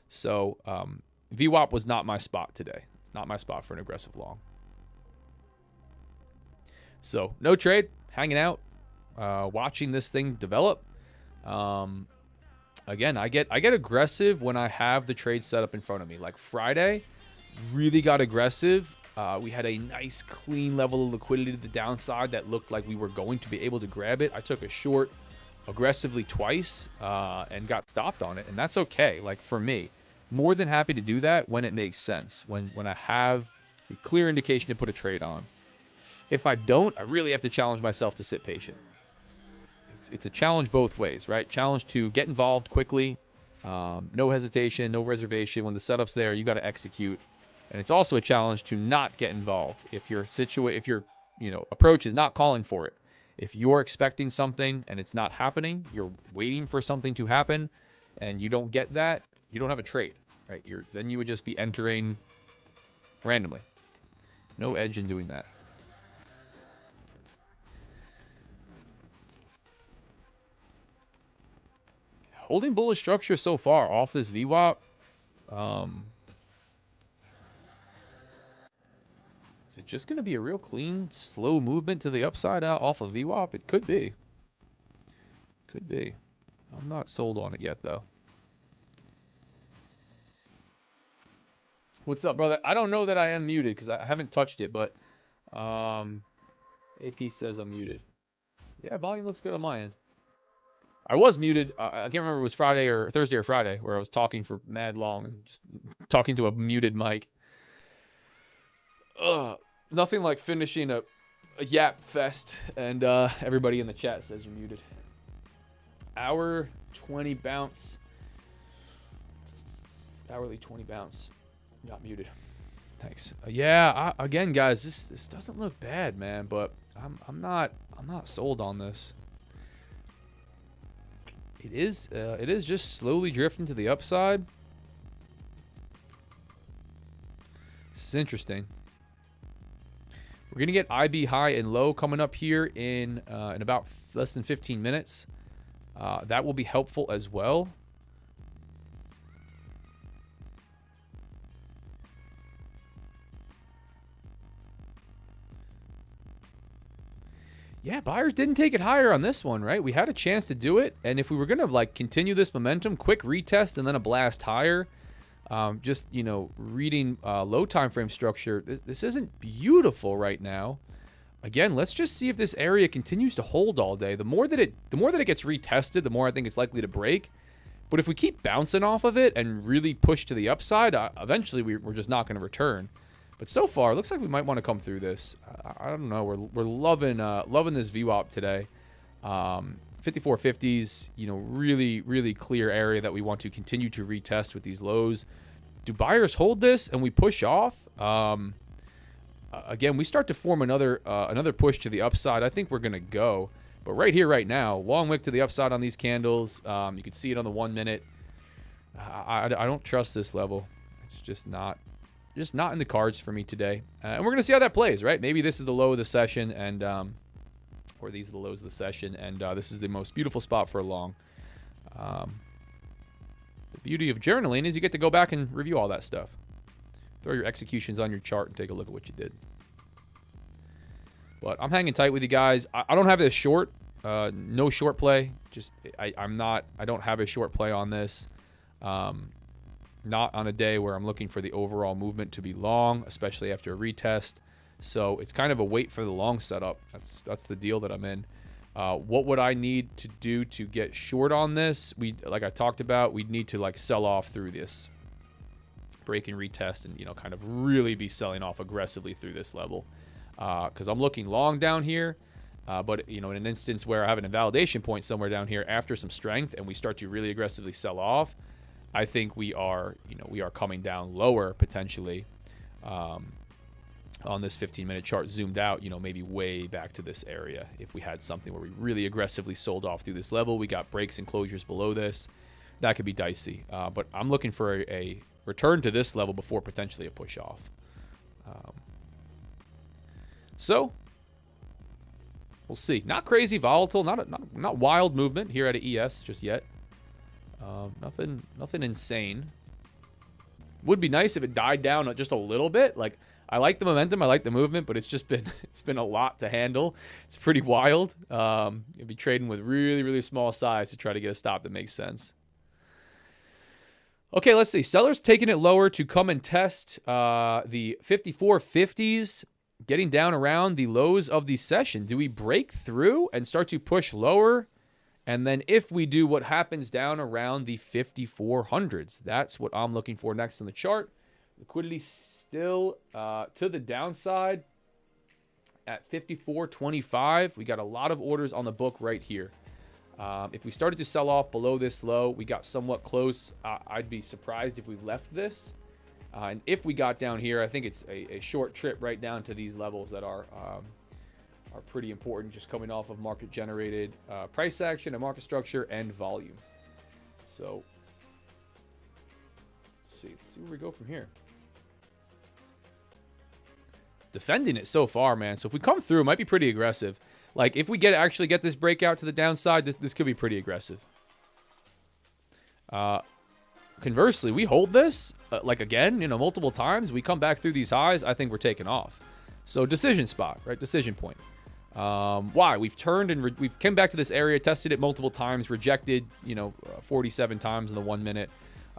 Speaker 1: So VWAP was not my spot today. It's not my spot for an aggressive long. So no trade, hanging out, watching this thing develop. Again, I get aggressive when I have the trade set up in front of me. Like Friday, really got aggressive. We had a nice clean level of liquidity to the downside that looked like we were going to be able to grab it. I took a short aggressively twice and got stopped on it, and that's okay. Like for me, more than happy to do that when it makes sense, when I have a clear indication to put a trade on. If I don't, I really have to challenge myself to sit patient. It's a challenge both ways, right? Challenge to get involved quickly, no hesitation, no reservation. When the setup's there, you got to execute. And it's also a challenge to not get involved if your approach is not calling for it. If you're expecting something and it's not happening, you're waiting for something to happen, and you don't get that, you don't have a trade, right? Then you would just be entering randomly. No edge in doing that. Holding bullish structure so far off this VWAP. Is it just going to be a real clean, slow movement to the upside out off of VWAP? It could be. Could be. I'm not sold on it yet, though. What's up, brother? I don't know that I am muted because I haven't touched it, but AP says I'm muted. Yeah, volume looks good on my end. I was muted. I can't remember if it was Friday or Thursday or Friday where I was talking for mad long and just talking to a muted mic. Nothing like finishing a yap fest and everybody in the chat says you're muted. Hour 20 bounce. Hourly 20 bounce. Not muted. Thanks. Again, guys, this doesn't look bad, man, but I'm not sold on this. It is just slowly drifting to the upside. This is interesting. We're gonna get IB high and low coming up here in about less than 15 minutes. That will be helpful as well. Yeah, buyers didn't take it higher on this one, right? We had a chance to do it, and if we were gonna like continue this momentum, quick retest and then a blast higher. Just, reading low time frame structure, this isn't beautiful right now. Again, let's just see if this area continues to hold all day. The more that it gets retested, the more I think it's likely to break. But if we keep bouncing off of it and really push to the upside, eventually we're just not going to return. But so far, it looks like we might want to come through this. I don't know. We're loving this VWAP today. 5450s, really, really clear area that we want to continue to retest with these lows. Do buyers hold this and we push off? Again, we start to form another push to the upside. I think we're going to go. But right here, right now, long wick to the upside on these candles. You can see it on the 1 minute. I don't trust this level. It's just not in the cards for me today. And we're going to see how that plays, right? Maybe this is the low of the session, and or these are the lows of the session, and this is the most beautiful spot for a long. The beauty of journaling is you get to go back and review all that stuff. Throw your executions on your chart and take a look at what you did. But I'm hanging tight with you guys. I don't have this short. No short play. I don't have a short play on this. Not on a day where I'm looking for the overall movement to be long, especially after a retest. So it's kind of a wait for the long setup. That's the deal that I'm in. What would I need to do to get short on this? Like I talked about, we'd need to like sell off through this break and retest, and kind of really be selling off aggressively through this level. Because I'm looking long down here, but in an instance where I have an invalidation point somewhere down here after some strength, and we start to really aggressively sell off, I think we are coming down lower potentially. On this 15-minute chart zoomed out, maybe way back to this area. If we had something where we really aggressively sold off through this level, we got breaks and closures below this, that could be dicey. But I'm looking for a return to this level before potentially a push off. So we'll see. Not crazy volatile, not wild movement here at a ES just yet. Nothing insane. Would be nice if it died down just a little bit. Like, I like the momentum, I like the movement, but it's just been it's been a lot to handle. It's pretty wild. You'll be trading with really, really small size to try to get a stop that makes sense. Okay, let's see. Sellers taking it lower to come and test the 5450s, getting down around the lows of the session. Do we break through and start to push lower? And then if we do, what happens down around the 5400s? That's what I'm looking for next on the chart. Liquidity still to the downside at 54.25. We got a lot of orders on the book right here. If we started to sell off below this low, we got somewhat close. I'd be surprised if we left this. And if we got down here, I think it's a short trip right down to these levels that are pretty important, just coming off of market-generated price action and market structure and volume. So let's see where we go from here. Defending it so far, man. So if we come through, it might be pretty aggressive. Like, if we actually get this breakout to the downside, this could be pretty aggressive. Conversely, we hold this, like, again, multiple times. We come back through these highs, I think we're taking off. So decision spot, right? Decision point. Why? We've turned and we've come back to this area, tested it multiple times, rejected, 47 times in the 1 minute.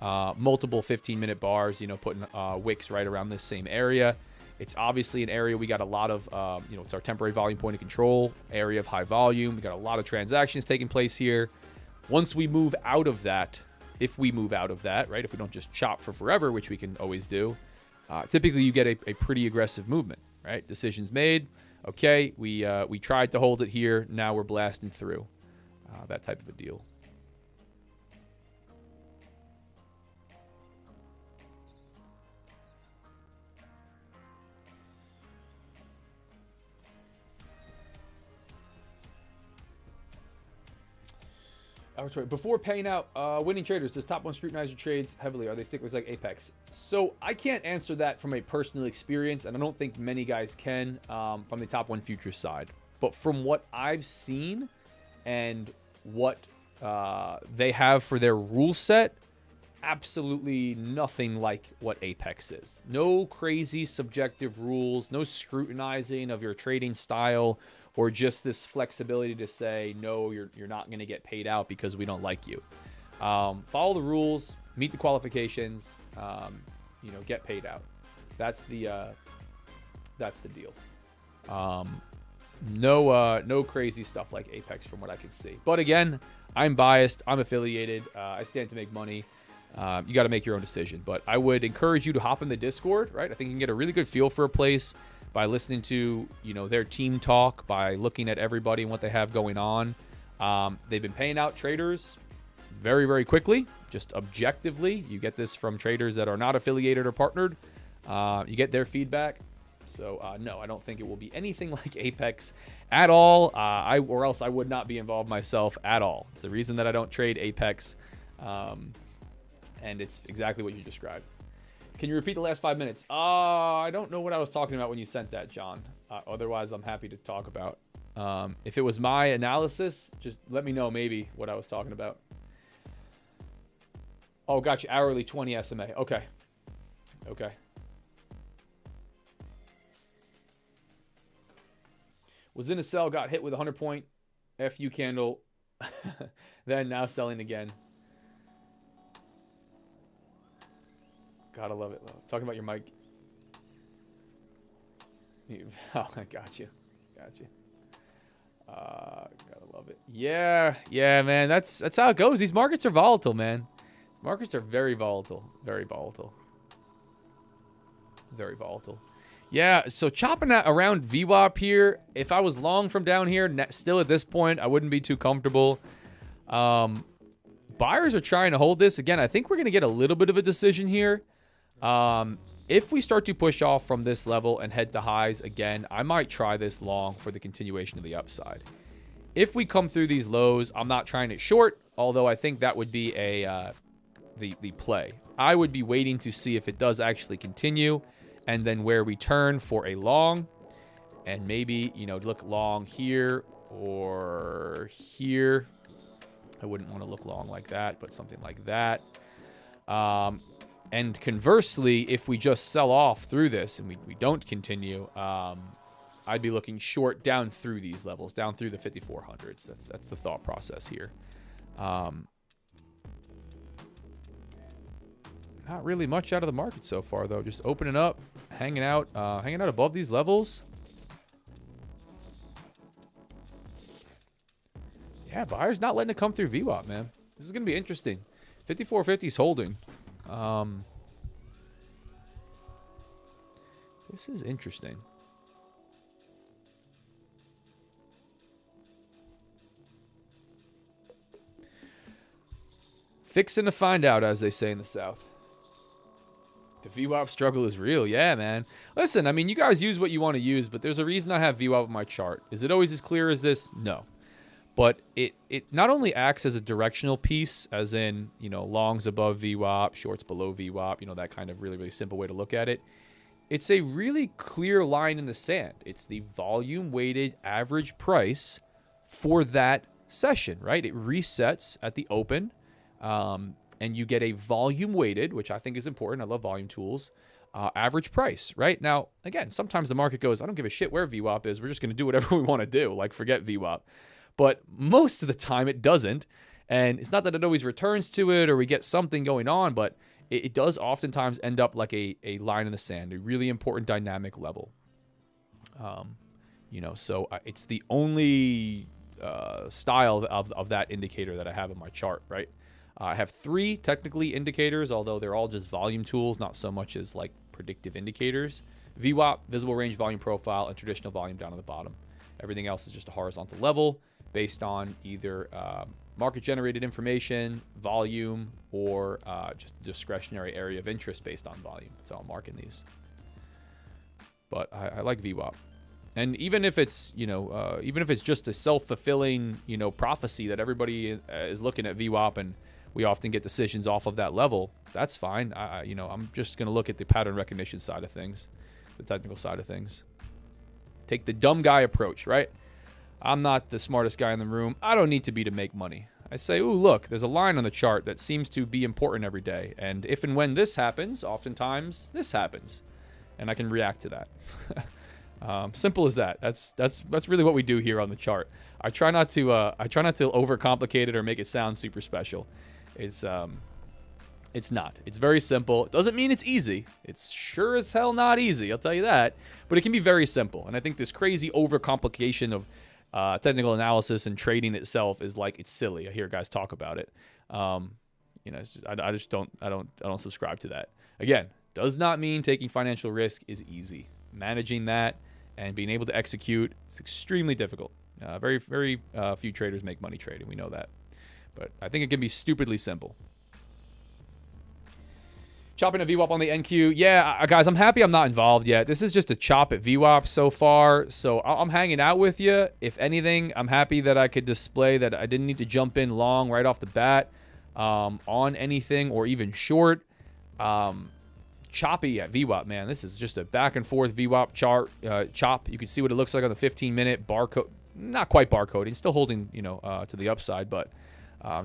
Speaker 1: Multiple 15-minute bars, putting wicks right around this same area. It's obviously an area we got a lot of, it's our temporary volume point of control, area of high volume. We got a lot of transactions taking place here. Once we move out of that, if we move out of that, right, if we don't just chop for forever, which we can always do, typically you get a pretty aggressive movement, right? Decisions made. Okay, we tried to hold it here. Now we're blasting through. That type of a deal. Before paying out winning traders, does Top One scrutinize your trades heavily? Are they sticklers like Apex? So I can't answer that from a personal experience, and I don't think many guys can from the Top One futures side. But from what I've seen and what they have for their rule set, absolutely nothing like what Apex is. No crazy subjective rules, no scrutinizing of your trading style, or just this flexibility to say, no, you're not going to get paid out because we don't like you. Follow the rules, meet the qualifications, get paid out. That's the deal. No crazy stuff like Apex from what I can see. But again, I'm biased. I'm affiliated. I stand to make money. You got to make your own decision. But I would encourage you to hop in the Discord, right? I think you can get a really good feel for a place by listening to, their team talk, by looking at everybody and what they have going on. They've been paying out traders very, very quickly, just objectively. You get this from traders that are not affiliated or partnered. You get their feedback. So, no, I don't think it will be anything like Apex at all, or else I would not be involved myself at all. It's the reason that I don't trade Apex, and it's exactly what you described. Can you repeat the last 5 minutes? I don't know what I was talking about when you sent that, John. Otherwise, I'm happy to talk about. If it was my analysis, just let me know maybe what I was talking about. Oh, got you. Hourly 20 SMA. Okay. Was in a sell, got hit with a 100-point FU candle, then now selling again. Gotta love it. Talking about your mic. Oh, I got you. Gotta love it. Yeah, man. That's how it goes. These markets are volatile, man. Markets are very volatile. Very volatile. Yeah, so chopping that around VWAP here, if I was long from down here, still at this point, I wouldn't be too comfortable. Buyers are trying to hold this. Again, I think we're going to get a little bit of a decision here. If we start to push off from this level and head to highs again, I might try this long for the continuation of the upside. If we come through these lows, I'm not trying it short, although I think that would be the play. I would be waiting to see if it does actually continue, and then where we turn for a long, and maybe, look long here or here. I wouldn't want to look long like that, but something like that. And conversely, if we just sell off through this and we don't continue, I'd be looking short down through these levels, down through the 5400s. That's the thought process here. Not really much out of the market so far, though. Just opening up, hanging out above these levels. Yeah, buyers not letting it come through VWAP, man. This is going to be interesting. 5450 is holding. This is interesting. Fixing to find out, as they say in the South. The VWAP struggle is real. Yeah, man. Listen, I mean, you guys use what you want to use, but there's a reason I have VWAP on my chart. Is it always as clear as this? No. But it not only acts as a directional piece, as in, you know, longs above VWAP, shorts below VWAP, you know, that kind of really, really simple way to look at it. It's a really clear line in the sand. It's the volume-weighted average price for that session, right? It resets at the open. And you get a volume-weighted, which I think is important. I love volume tools. Average price, right? Now, again, sometimes the market goes, I don't give a shit where VWAP is. We're just going to do whatever we want to do. Like, forget VWAP. But most of the time, it doesn't. And it's not that it always returns to it or we get something going on, but it does oftentimes end up like a line in the sand, a really important dynamic level. You know, so it's the only style of that indicator that I have in my chart, right? I have 3 technically indicators, although they're all just volume tools, not so much as like predictive indicators. VWAP, visible range volume profile, and traditional volume down on the bottom. Everything else is just a horizontal level based on either market-generated information, volume, or just discretionary area of interest based on volume. That's how I'm marking these. But I like VWAP. And even if it's, you know, even if it's just a self-fulfilling, you know, prophecy that everybody is looking at VWAP and we often get decisions off of that level, that's fine. You know, I'm just going to look at the pattern recognition side of things, the technical side of things. Take the dumb guy approach, right? I'm not the smartest guy in the room. I don't need to be to make money. I say, ooh, look, there's a line on the chart that seems to be important every day. And if and when this happens, oftentimes this happens. And I can react to that. Simple as that. That's really what we do here on the chart. I try not to overcomplicate it or make it sound super special. It's not. It's very simple. It doesn't mean it's easy. It's sure as hell not easy, I'll tell you that. But it can be very simple. And I think this crazy overcomplication of technical analysis and trading itself is like, it's silly. I hear guys talk about it. You know, it's just, I just don't subscribe to that. Again, does not mean taking financial risk is easy. Managing that and being able to execute, it's extremely difficult. Very few traders make money trading. We know that. But I think it can be stupidly simple. Chopping a VWAP on the NQ. Yeah, guys, I'm happy I'm not involved yet. This is just a chop at VWAP so far. So I'm hanging out with you. If anything, I'm happy that I could display that I didn't need to jump in long right off the bat on anything or even short. Choppy at VWAP, man. This is just a back and forth VWAP chop. You can see what it looks like on the 15-minute barcode. Not quite barcoding, still holding, you know, to the upside, but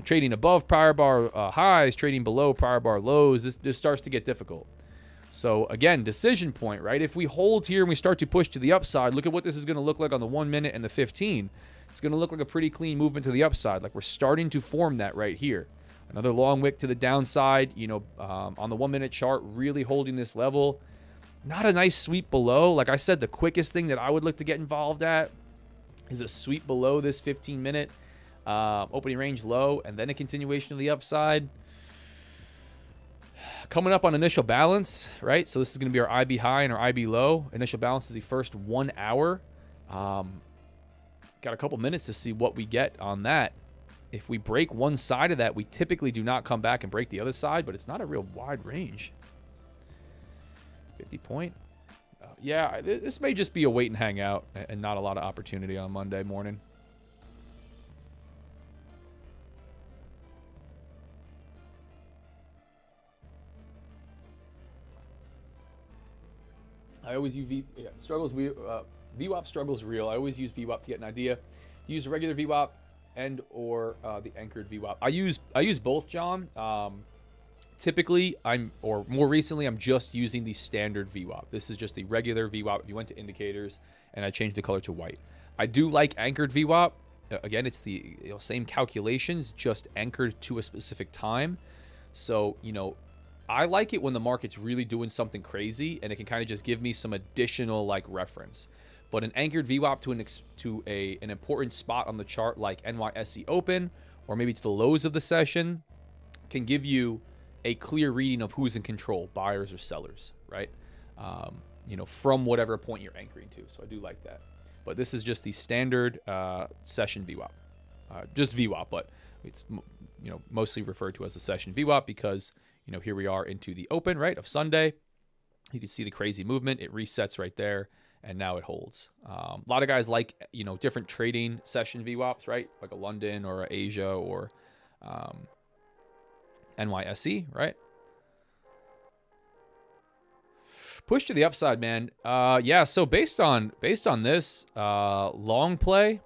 Speaker 1: trading above prior bar highs, trading below prior bar lows. This starts to get difficult. So again, decision point, right? If we hold here and we start to push to the upside, look at what this is going to look like on the 1 minute and the 15. It's going to look like a pretty clean movement to the upside. Like we're starting to form that right here. Another long wick to the downside, you know, on the 1 minute chart, really holding this level. Not a nice sweep below. Like I said, the quickest thing that I would look to get involved at is a sweep below this 15-minute opening range low, and then a continuation of the upside. Coming up on initial balance, right? So this is going to be our IB high and our IB low. Initial balance is the first 1 hour. Got a couple minutes to see what we get on that. If we break one side of that, we typically do not come back and break the other side, but it's not a real wide range. 50 point. Yeah, this may just be a wait and hang out and not a lot of opportunity on Monday morning. I always use VWAP struggles real. I always use VWAP to get an idea. To use a regular VWAP and or the anchored VWAP. I use both, John. Typically, or more recently, I'm just using the standard VWAP. This is just the regular VWAP. If you went to indicators and I changed the color to white. I do like anchored VWAP. Again, it's the same calculations, just anchored to a specific time. So, I like it when the market's really doing something crazy and it can kind of just give me some additional like reference. But an anchored VWAP to an important spot on the chart like NYSE Open or maybe to the lows of the session can give you a clear reading of who's in control, buyers or sellers, right? From whatever point you're anchoring to. So I do like that. But this is just the standard session VWAP. Just VWAP, but it's mostly referred to as the session VWAP because here we are into the open, right, of Sunday. You can see the crazy movement. It resets right there, and now it holds. A lot of guys like different trading session VWAPs, right, like a London or a Asia or NYSE, right? Push to the upside, man. Yeah, so based on this long play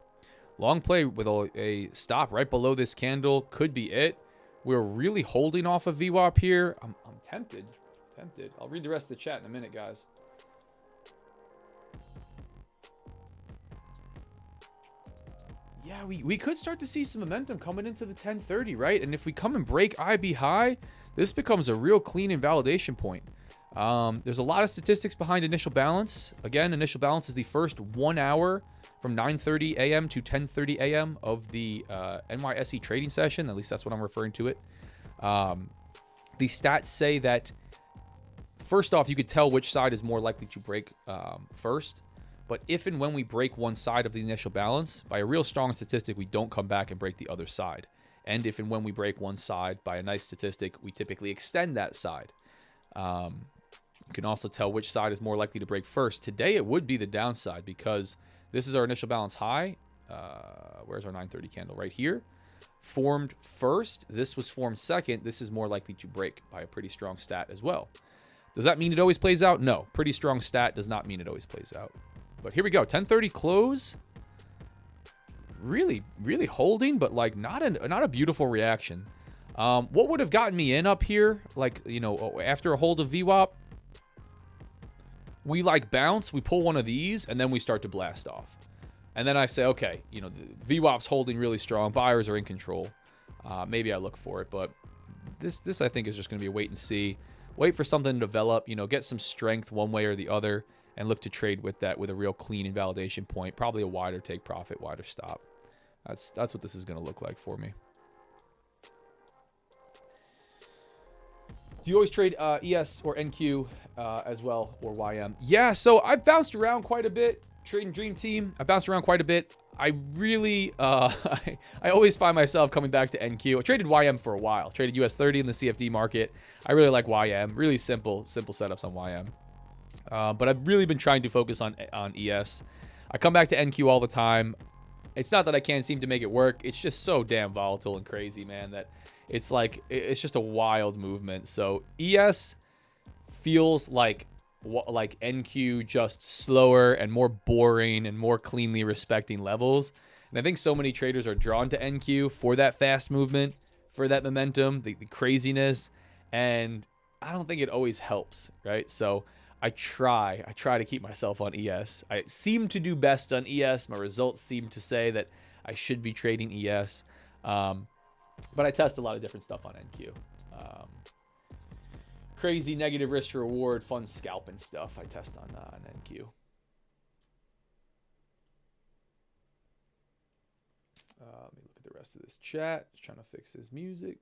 Speaker 1: with a stop right below this candle could be it. We're really holding off of VWAP here. I'm tempted. I'll read the rest of the chat in a minute, guys. Yeah, we could start to see some momentum coming into the 1030, right? And if we come and break IB high, this becomes a real clean invalidation point. There's a lot of statistics behind initial balance. Again, initial balance is the first 1 hour from 9:30 a.m. to 10:30 a.m. of the NYSE trading session. At least that's what I'm referring to it. The stats say that, first off, you could tell which side is more likely to break first. But if and when we break one side of the initial balance, by a real strong statistic, we don't come back and break the other side. And if and when we break one side, by a nice statistic, we typically extend that side. You can also tell which side is more likely to break first. Today, it would be the downside because this is our initial balance high. Where's our 930 candle? Right here. Formed first. This was formed second. This is more likely to break by a pretty strong stat as well. Does that mean it always plays out? No. Pretty strong stat does not mean it always plays out. But here we go. 1030 close. Really, really holding, but like not a beautiful reaction. What would have gotten me in up here, like, after a hold of VWAP, we like bounce, we pull one of these, and then we start to blast off. And then I say, okay, the VWAP's holding really strong, buyers are in control. Maybe I look for it, but this I think is just going to be a wait and see. Wait for something to develop, get some strength one way or the other, and look to trade with that with a real clean invalidation point, probably a wider take profit, wider stop. That's what this is going to look like for me. Do you always trade ES or NQ as well, or YM? Yeah, so I've bounced around quite a bit. Trading Dream Team, I bounced around quite a bit. I really, I always find myself coming back to NQ. I traded YM for a while. Traded US 30 in the CFD market. I really like YM. Really simple setups on YM. But I've really been trying to focus on ES. I come back to NQ all the time. It's not that I can't seem to make it work. It's just so damn volatile and crazy, man, that it's like, it's just a wild movement. So ES feels like NQ, just slower and more boring and more cleanly respecting levels. And I think so many traders are drawn to NQ for that fast movement, for that momentum, the craziness. And I don't think it always helps, right? So I try to keep myself on ES. I seem to do best on ES. My results seem to say that I should be trading ES. But I test a lot of different stuff on NQ. Crazy negative risk to reward, fun scalping stuff I test on NQ. Let me look at the rest of this chat. Just trying to fix his music.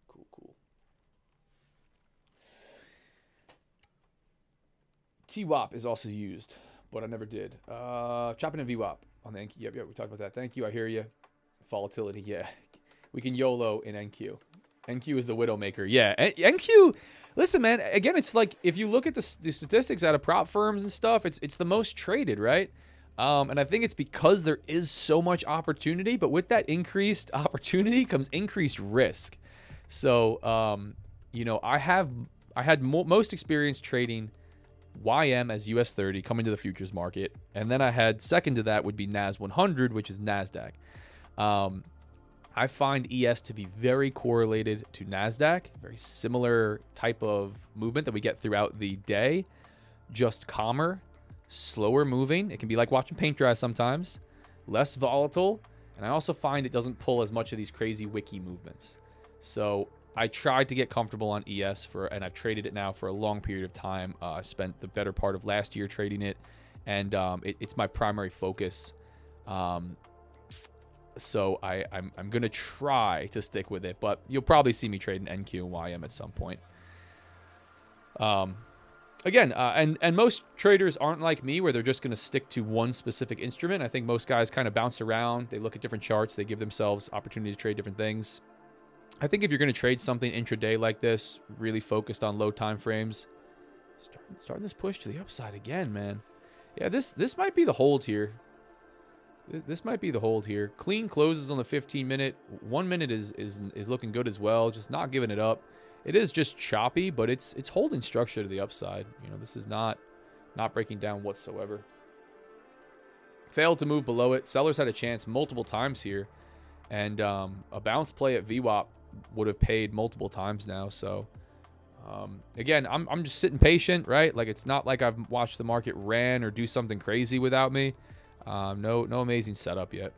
Speaker 1: Cool. TWAP is also used, but I never did. Chopping in VWAP on the NQ. Yep, we talked about that. Thank you. I hear you. Volatility. Yeah, we can YOLO in NQ. NQ is the Widowmaker. Yeah, NQ. Listen, man. Again, it's like if you look at the statistics out of prop firms and stuff, it's the most traded, right? And I think it's because there is so much opportunity, but with that increased opportunity comes increased risk. So, I had most experience trading YM as US 30 coming to the futures market, and then I had second to that would be NAS 100, which is NASDAQ. I find ES to be very correlated to NASDAQ, very similar type of movement that we get throughout the day, just calmer, slower moving. It can be like watching paint dry sometimes, less volatile. And I also find it doesn't pull as much of these crazy wiki movements. So I tried to get comfortable on ES and I've traded it now for a long period of time. I spent the better part of last year trading it, and it's my primary focus. So I'm going to try to stick with it, but you'll probably see me trading NQ and YM at some point. Again, and most traders aren't like me where they're just going to stick to one specific instrument. I think most guys kind of bounce around. They look at different charts. They give themselves opportunity to trade different things. I think if you're going to trade something intraday like this, really focused on low time frames, starting this push to the upside again, man. Yeah, this might be the hold here. This might be the hold here. Clean closes on the 15-minute. 1 minute is looking good as well. Just not giving it up. It is just choppy, but it's holding structure to the upside. You know, this is not breaking down whatsoever. Failed to move below it. Sellers had a chance multiple times here, and a bounce play at VWAP would have paid multiple times now. So again, I'm just sitting patient, right? Like, it's not like I've watched the market ran or do something crazy without me. No amazing setup yet.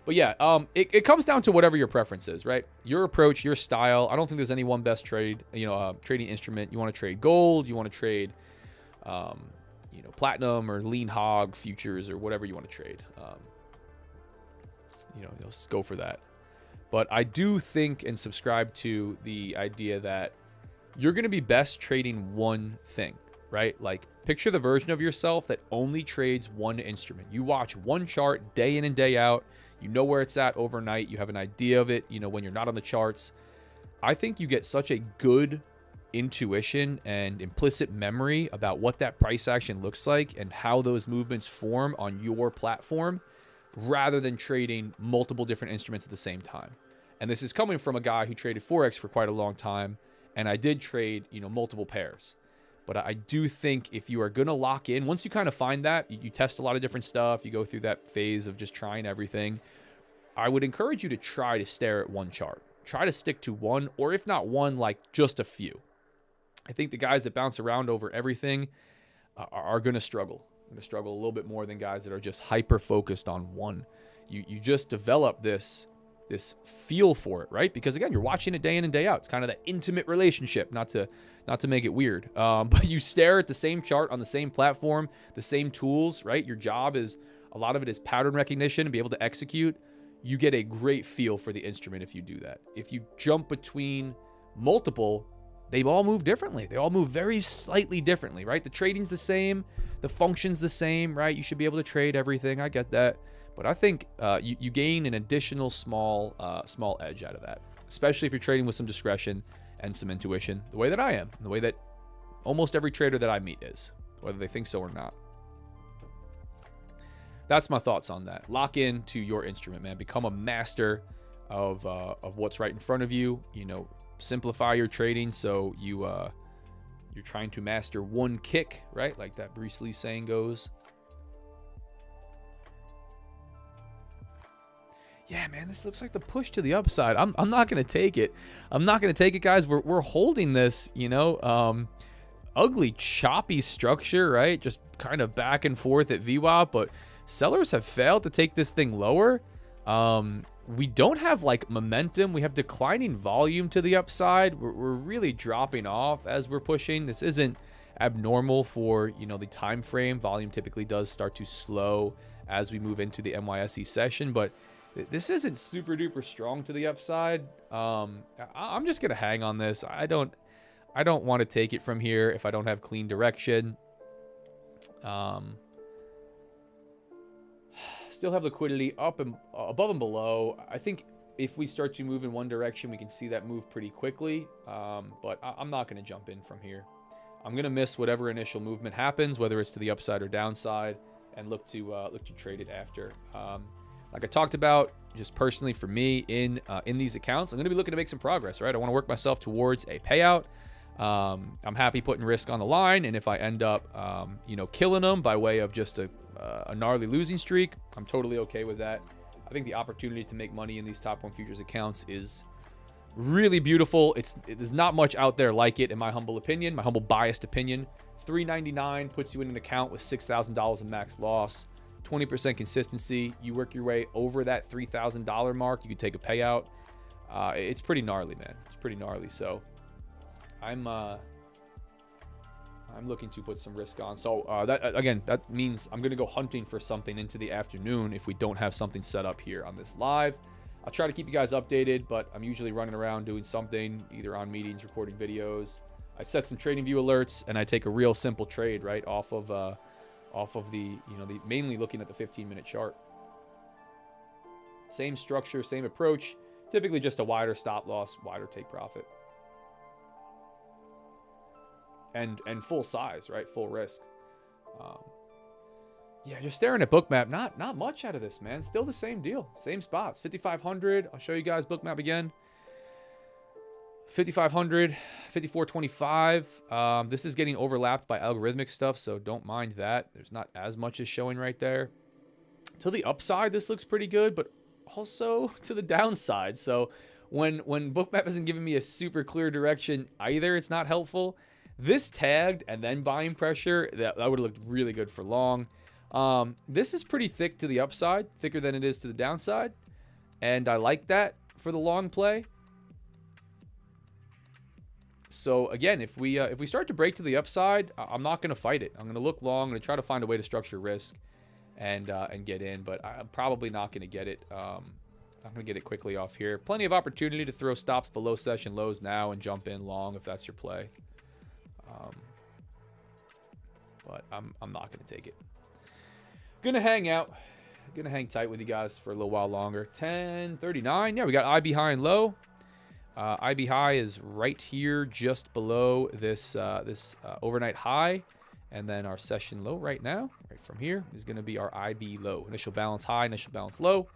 Speaker 1: But yeah, it comes down to whatever your preference is, right? Your approach, your style. I don't think there's any one best trade, trading instrument. You want to trade gold, you want to trade, platinum or lean hog futures or whatever you want to trade. Just go for that. But I do think and subscribe to the idea that you're going to be best trading one thing, right? Like, picture the version of yourself that only trades one instrument. You watch one chart day in and day out. You know where it's at overnight. You have an idea of it, when you're not on the charts. I think you get such a good intuition and implicit memory about what that price action looks like and how those movements form on your platform, rather than trading multiple different instruments at the same time. And this is coming from a guy who traded Forex for quite a long time, and I did trade, multiple pairs. But I do think if you are going to lock in, once you kind of find that, you test a lot of different stuff, you go through that phase of just trying everything, I would encourage you to try to stare at one chart. Try to stick to one, or if not one, like just a few. I think the guys that bounce around over everything are going to struggle. Going to struggle a little bit more than guys that are just hyper-focused on one. You just develop this feel for it, right? Because again, you're watching it day in and day out. It's kind of that intimate relationship, not to make it weird. But you stare at the same chart on the same platform, the same tools, right? Your job is, a lot of it is pattern recognition and be able to execute. You get a great feel for the instrument if you do that. If you jump between multiple, they all move differently. They all move very slightly differently, right? The trading's the same. The function's the same, right? You should be able to trade everything. I get that. But I think you gain an additional small edge out of that, especially if you're trading with some discretion and some intuition, the way that I am, and the way that almost every trader that I meet is, whether they think so or not. That's my thoughts on that. Lock in to your instrument, man. Become a master of what's right in front of you. Simplify your trading so you're trying to master one kick, right? Like that Bruce Lee saying goes. Yeah, man, this looks like the push to the upside. I'm not going to take it. I'm not going to take it, guys. We're holding this, ugly, choppy structure, right? Just kind of back and forth at VWAP, but sellers have failed to take this thing lower. We don't have like momentum. We have declining volume to the upside. We're really dropping off as we're pushing. This isn't abnormal for, the time frame. Volume typically does start to slow as we move into the NYSE session, but this isn't super duper strong to the upside. I'm just gonna hang on this. I don't want to take it from here if I don't have clean direction. Still have liquidity up and above and below. I think if we start to move in one direction, we can see that move pretty quickly. But I'm not going to jump in from here. I'm going to miss whatever initial movement happens, whether it's to the upside or downside, and look to trade it after. Like I talked about, just personally for me in these accounts, I'm going to be looking to make some progress, right? I want to work myself towards a payout. I'm happy putting risk on the line, and if I end up, killing them by way of just a gnarly losing streak, I'm totally okay with that. I think the opportunity to make money in these top 1 futures accounts is really beautiful. There's not much out there like it, in my humble opinion, my humble biased opinion. $3.99 puts you in an account with $6,000 in max loss. 20% consistency. You work your way over that $3,000 mark, you could take a payout. It's pretty gnarly, man. It's pretty gnarly. So I'm looking to put some risk on. So that means I'm gonna go hunting for something into the afternoon if we don't have something set up here on this live. I'll try to keep you guys updated, but I'm usually running around doing something, either on meetings, recording videos. I set some trading view alerts, and I take a real simple trade right off of the mainly looking at the 15-minute chart. Same structure, same approach. Typically just a wider stop loss, wider take profit, and full size, right? Full risk. Yeah, just staring at bookmap, not much out of this, man. Still the same deal, same spots. 5,500. I'll show you guys bookmap again. 5,500, 54.25. This is getting overlapped by algorithmic stuff, so don't mind that. There's not as much as showing right there. To the upside, this looks pretty good, but also to the downside. So when bookmap isn't giving me a super clear direction either, it's not helpful. This tagged and then buying pressure, that would have looked really good for long. This is pretty thick to the upside, thicker than it is to the downside, and I like that for the long play. So again, if we start to break to the upside, I'm not going to fight it. I'm going to look long. I'm going to try to find a way to structure risk and get in, but I'm probably not going to get it. I'm going to get it quickly off here. Plenty of opportunity to throw stops below session lows now and jump in long if that's your play. But I'm not going to take it. Gonna hang out. Gonna hang tight with you guys for a little while longer. 10:39. Yeah, we got IB high and low. IB high is right here, just below this overnight high, and then our session low right now, right from here, is going to be our IB low. Initial balance high, initial balance low.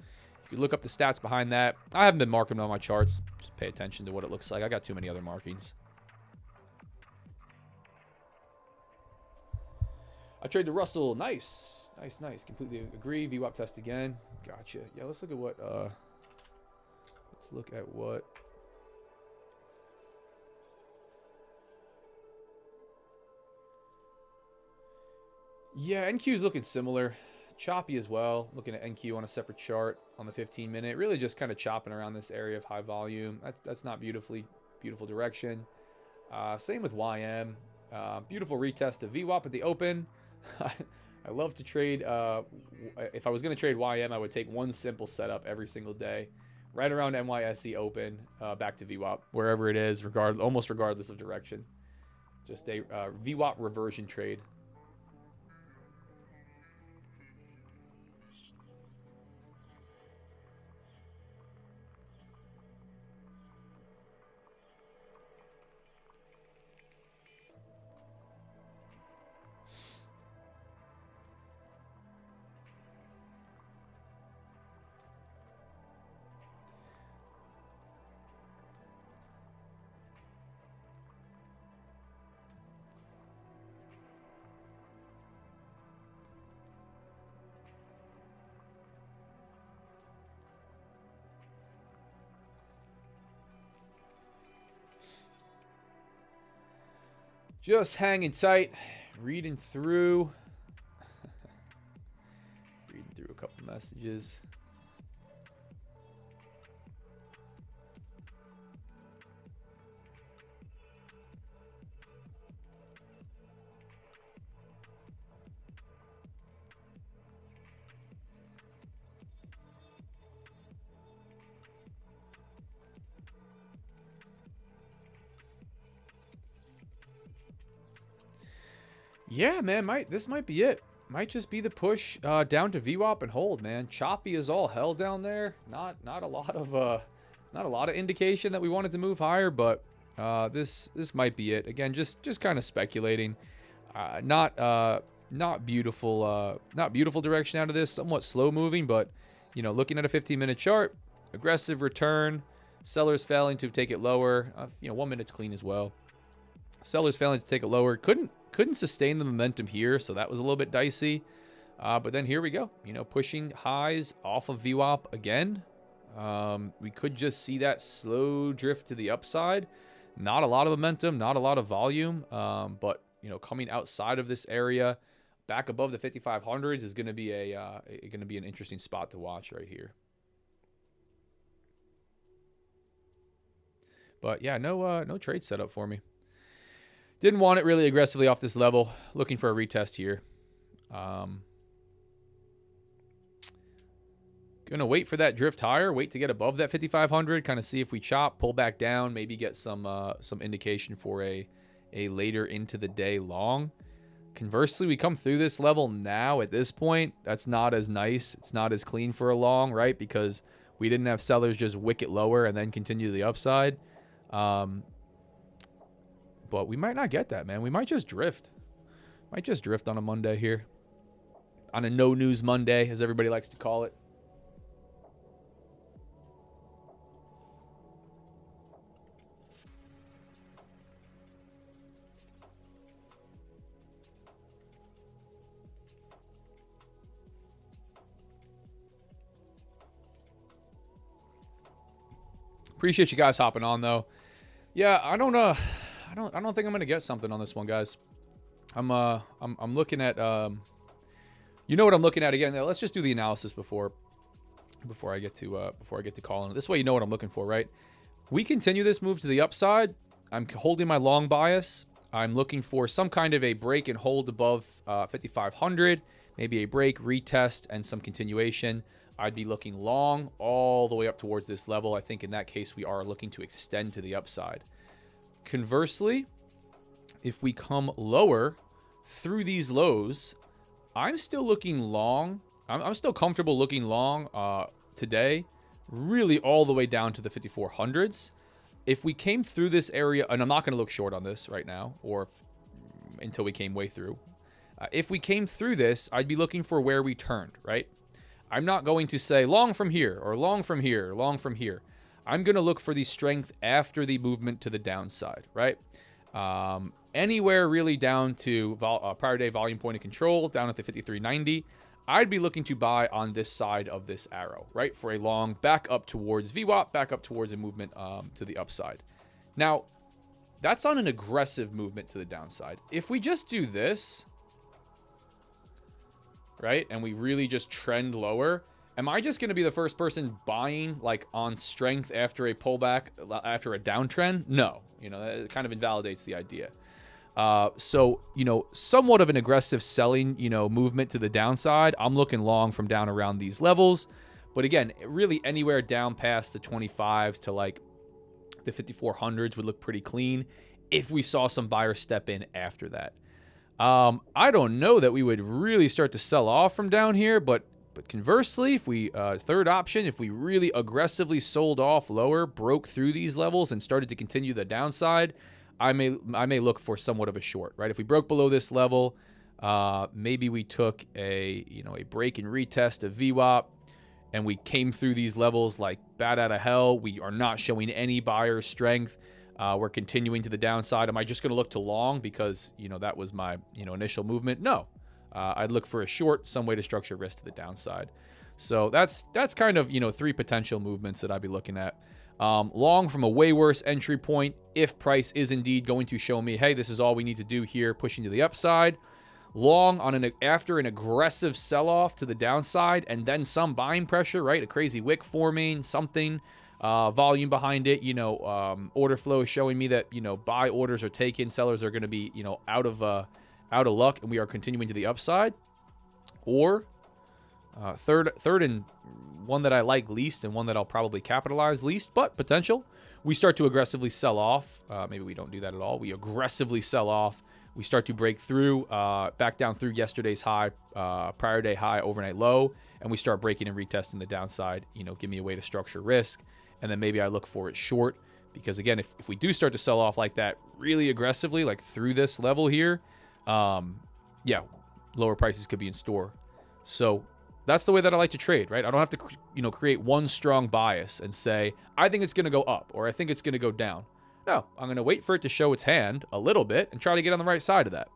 Speaker 1: If you look up the stats behind that, I haven't been marking them on my charts. Just pay attention to what it looks like. I got too many other markings. I trade the Russell. Nice. Nice. Completely agree. VWAP test again. Gotcha. Yeah, let's look at what. Yeah, NQ is looking similar. Choppy as well. Looking at NQ on a separate chart on the 15-minute. Really just kind of chopping around this area of high volume. That's not beautiful direction. Same with YM. Beautiful retest of VWAP at the open. I love to trade. If I was going to trade YM, I would take one simple setup every single day. Right around NYSE open, back to VWAP. Wherever it is, almost regardless of direction. Just a VWAP reversion trade. Just hanging tight, reading through a couple messages. Yeah, man, this might be it. Might just be the push down to VWAP and hold, man. Choppy as all hell down there. Not a lot of indication that we wanted to move higher, but this might be it. Again, just kind of speculating. Not beautiful direction out of this. Somewhat slow moving, but looking at a 15-minute chart, aggressive return. Sellers failing to take it lower. 1 minute's clean as well. Sellers failing to take it lower. Couldn't sustain the momentum here, so that was a little bit dicey. But then here we go, pushing highs off of VWAP again. We could just see that slow drift to the upside. Not a lot of momentum, not a lot of volume, but coming outside of this area, back above the 5500s is going to be an interesting spot to watch right here. But yeah, no trade setup for me. Didn't want it really aggressively off this level. Looking for a retest here. Gonna wait for that drift higher. Wait to get above that 5500. Kind of see if we chop, pull back down, maybe get some indication for a later into the day long. Conversely, we come through this level now at this point. That's not as nice. It's not as clean for a long, right? Because we didn't have sellers just wick it lower and then continue to the upside. But we might not get that, man. We might just drift. Might just drift on a Monday here. On a no news Monday, as everybody likes to call it. Appreciate you guys hopping on though. Yeah, I don't think I'm gonna get something on this one, guys. I'm looking at you know what I'm looking at again. Let's just do the analysis before I get to calling it. This way you know what I'm looking for, right? We continue this move to the upside. I'm holding my long bias. I'm looking for some kind of a break and hold above 5,500, maybe a break, retest, and some continuation. I'd be looking long all the way up towards this level. I think in that case, we are looking to extend to the upside. Conversely, if we come lower through these lows, I'm still looking long. I'm still comfortable looking long today, really all the way down to the 5,400s. If we came through this area, and I'm not going to look short on this right now or until we came way through. If we came through this, I'd be looking for where we turned, right? I'm not going to say long from here or long from here, long from here. I'm going to look for the strength after the movement to the downside, right? Anywhere really down to prior day volume point of control, down at the 5390, I'd be looking to buy on this side of this arrow, right? For a long back up towards VWAP, back up towards a movement to the upside. Now, that's on an aggressive movement to the downside. If we just do this, right, and we really just trend lower, am I just going to be the first person buying like on strength after a pullback, after a downtrend? No, it kind of invalidates the idea. So, somewhat of an aggressive selling, movement to the downside. I'm looking long from down around these levels. But again, really anywhere down past the 25s to like the 5,400s would look pretty clean if we saw some buyers step in after that. I don't know that we would really start to sell off from down here, but conversely, if we, third option, if we really aggressively sold off lower, broke through these levels and started to continue the downside, I may look for somewhat of a short, right? If we broke below this level, maybe we took a break and retest of VWAP and we came through these levels like bat out of hell. We are not showing any buyer strength. We're continuing to the downside. Am I just going to look to long because, that was my, initial movement? No. I'd look for a short, some way to structure risk to the downside. So that's kind of, three potential movements that I'd be looking at. Long from a way worse entry point if price is indeed going to show me, hey, this is all we need to do here, pushing to the upside. Long on after an aggressive sell-off to the downside and then some buying pressure, right? A crazy wick forming, something. Volume behind it, order flow showing me that, buy orders are taken, sellers are going to be, out of luck, and we are continuing to the upside. Or third and one that I like least and one that I'll probably capitalize least, but potential, we start to aggressively sell off. Maybe we don't do that at all. We aggressively sell off. We start to break through, back down through yesterday's high, prior day high, overnight low, and we start breaking and retesting the downside. Give me a way to structure risk. And then maybe I look for it short because, again, if we do start to sell off like that really aggressively, like through this level here, yeah, lower prices could be in store. So that's the way that I like to trade, right? I don't have to, create one strong bias and say, I think it's going to go up or I think it's going to go down. No, I'm going to wait for it to show its hand a little bit and try to get on the right side of that.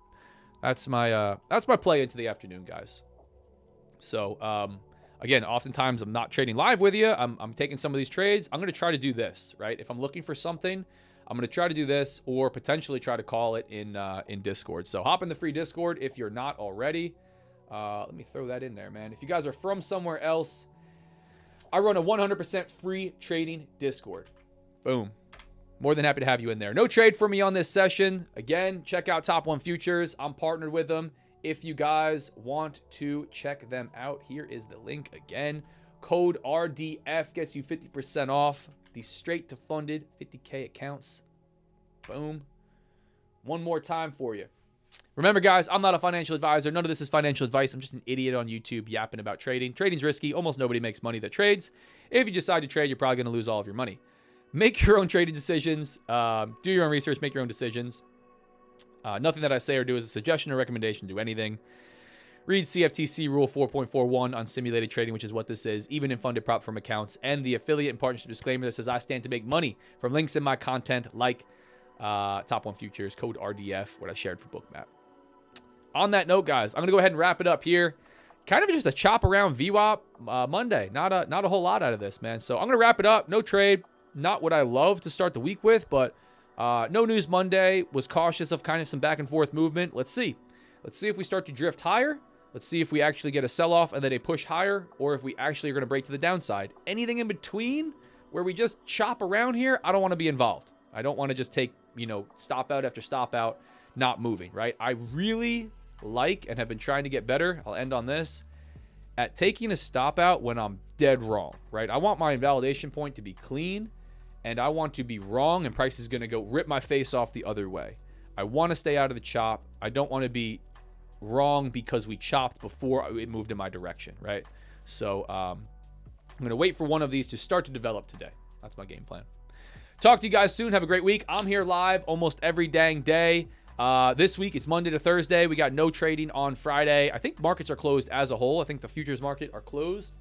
Speaker 1: That's my play into the afternoon, guys. So, again, oftentimes I'm not trading live with you. I'm taking some of these trades. I'm going to try to do this, right? If I'm looking for something, I'm going to try to do this or potentially try to call it in Discord. So hop in the free Discord if you're not already. Let me throw that in there, man. If you guys are from somewhere else, I run a 100% free trading Discord. Boom. More than happy to have you in there. No trade for me on this session. Again, check out Top 1 Futures. I'm partnered with them. If you guys want to check them out, here is the link again. Code RDF gets you 50% off these straight to funded 50K accounts. Boom. One more time for you. Remember, guys, I'm not a financial advisor. None of this is financial advice. I'm just an idiot on YouTube yapping about trading. Trading's risky. Almost nobody makes money that trades. If you decide to trade, you're probably going to lose all of your money. Make your own trading decisions. Do your own research. Make your own decisions. Nothing that I say or do is a suggestion or recommendation. Do anything. Read CFTC Rule 4.41 on simulated trading, which is what this is, even in funded prop firm accounts, and the affiliate and partnership disclaimer that says I stand to make money from links in my content like Top 1 Futures, code RDF, what I shared for Bookmap. On that note, guys, I'm going to go ahead and wrap it up here. Kind of just a chop around VWAP Monday. Not a whole lot out of this, man. So I'm going to wrap it up. No trade. Not what I love to start the week with, but no news Monday. Was cautious of kind of some back and forth movement. Let's see. Let's see if we start to drift higher. Let's see if we actually get a sell-off and then a push higher, or if we actually are going to break to the downside. Anything in between where we just chop around here, I don't want to be involved. I don't want to just take, stop out after stop out, not moving, right? I really like and have been trying to get better, I'll end on this, at taking a stop out when I'm dead wrong, right? I want my invalidation point to be clean, and I want to be wrong, and price is going to go rip my face off the other way. I want to stay out of the chop. I don't want to be wrong because we chopped before it moved in my direction, right? So I'm going to wait for one of these to start to develop today. That's my game plan. Talk to you guys soon. Have a great week. I'm here live almost every dang day. This week, it's Monday to Thursday. We got no trading on Friday. I think markets are closed as a whole. I think the futures market are closed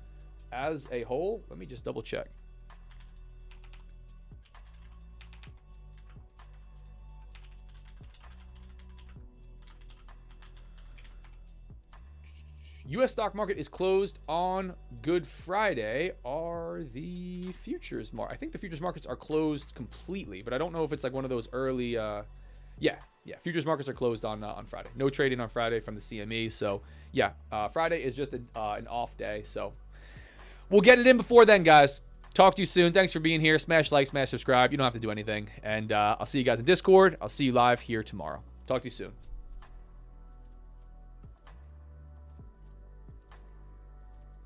Speaker 1: as a whole. Let me just double check. U.S. stock market is closed on Good Friday. Are the futures market? I think the futures markets are closed completely, but I don't know if it's like one of those early. Yeah. Futures markets are closed on Friday. No trading on Friday from the CME. So yeah, Friday is just an off day. So we'll get it in before then, guys. Talk to you soon. Thanks for being here. Smash like, smash subscribe. You don't have to do anything. And I'll see you guys in Discord. I'll see you live here tomorrow. Talk to you soon.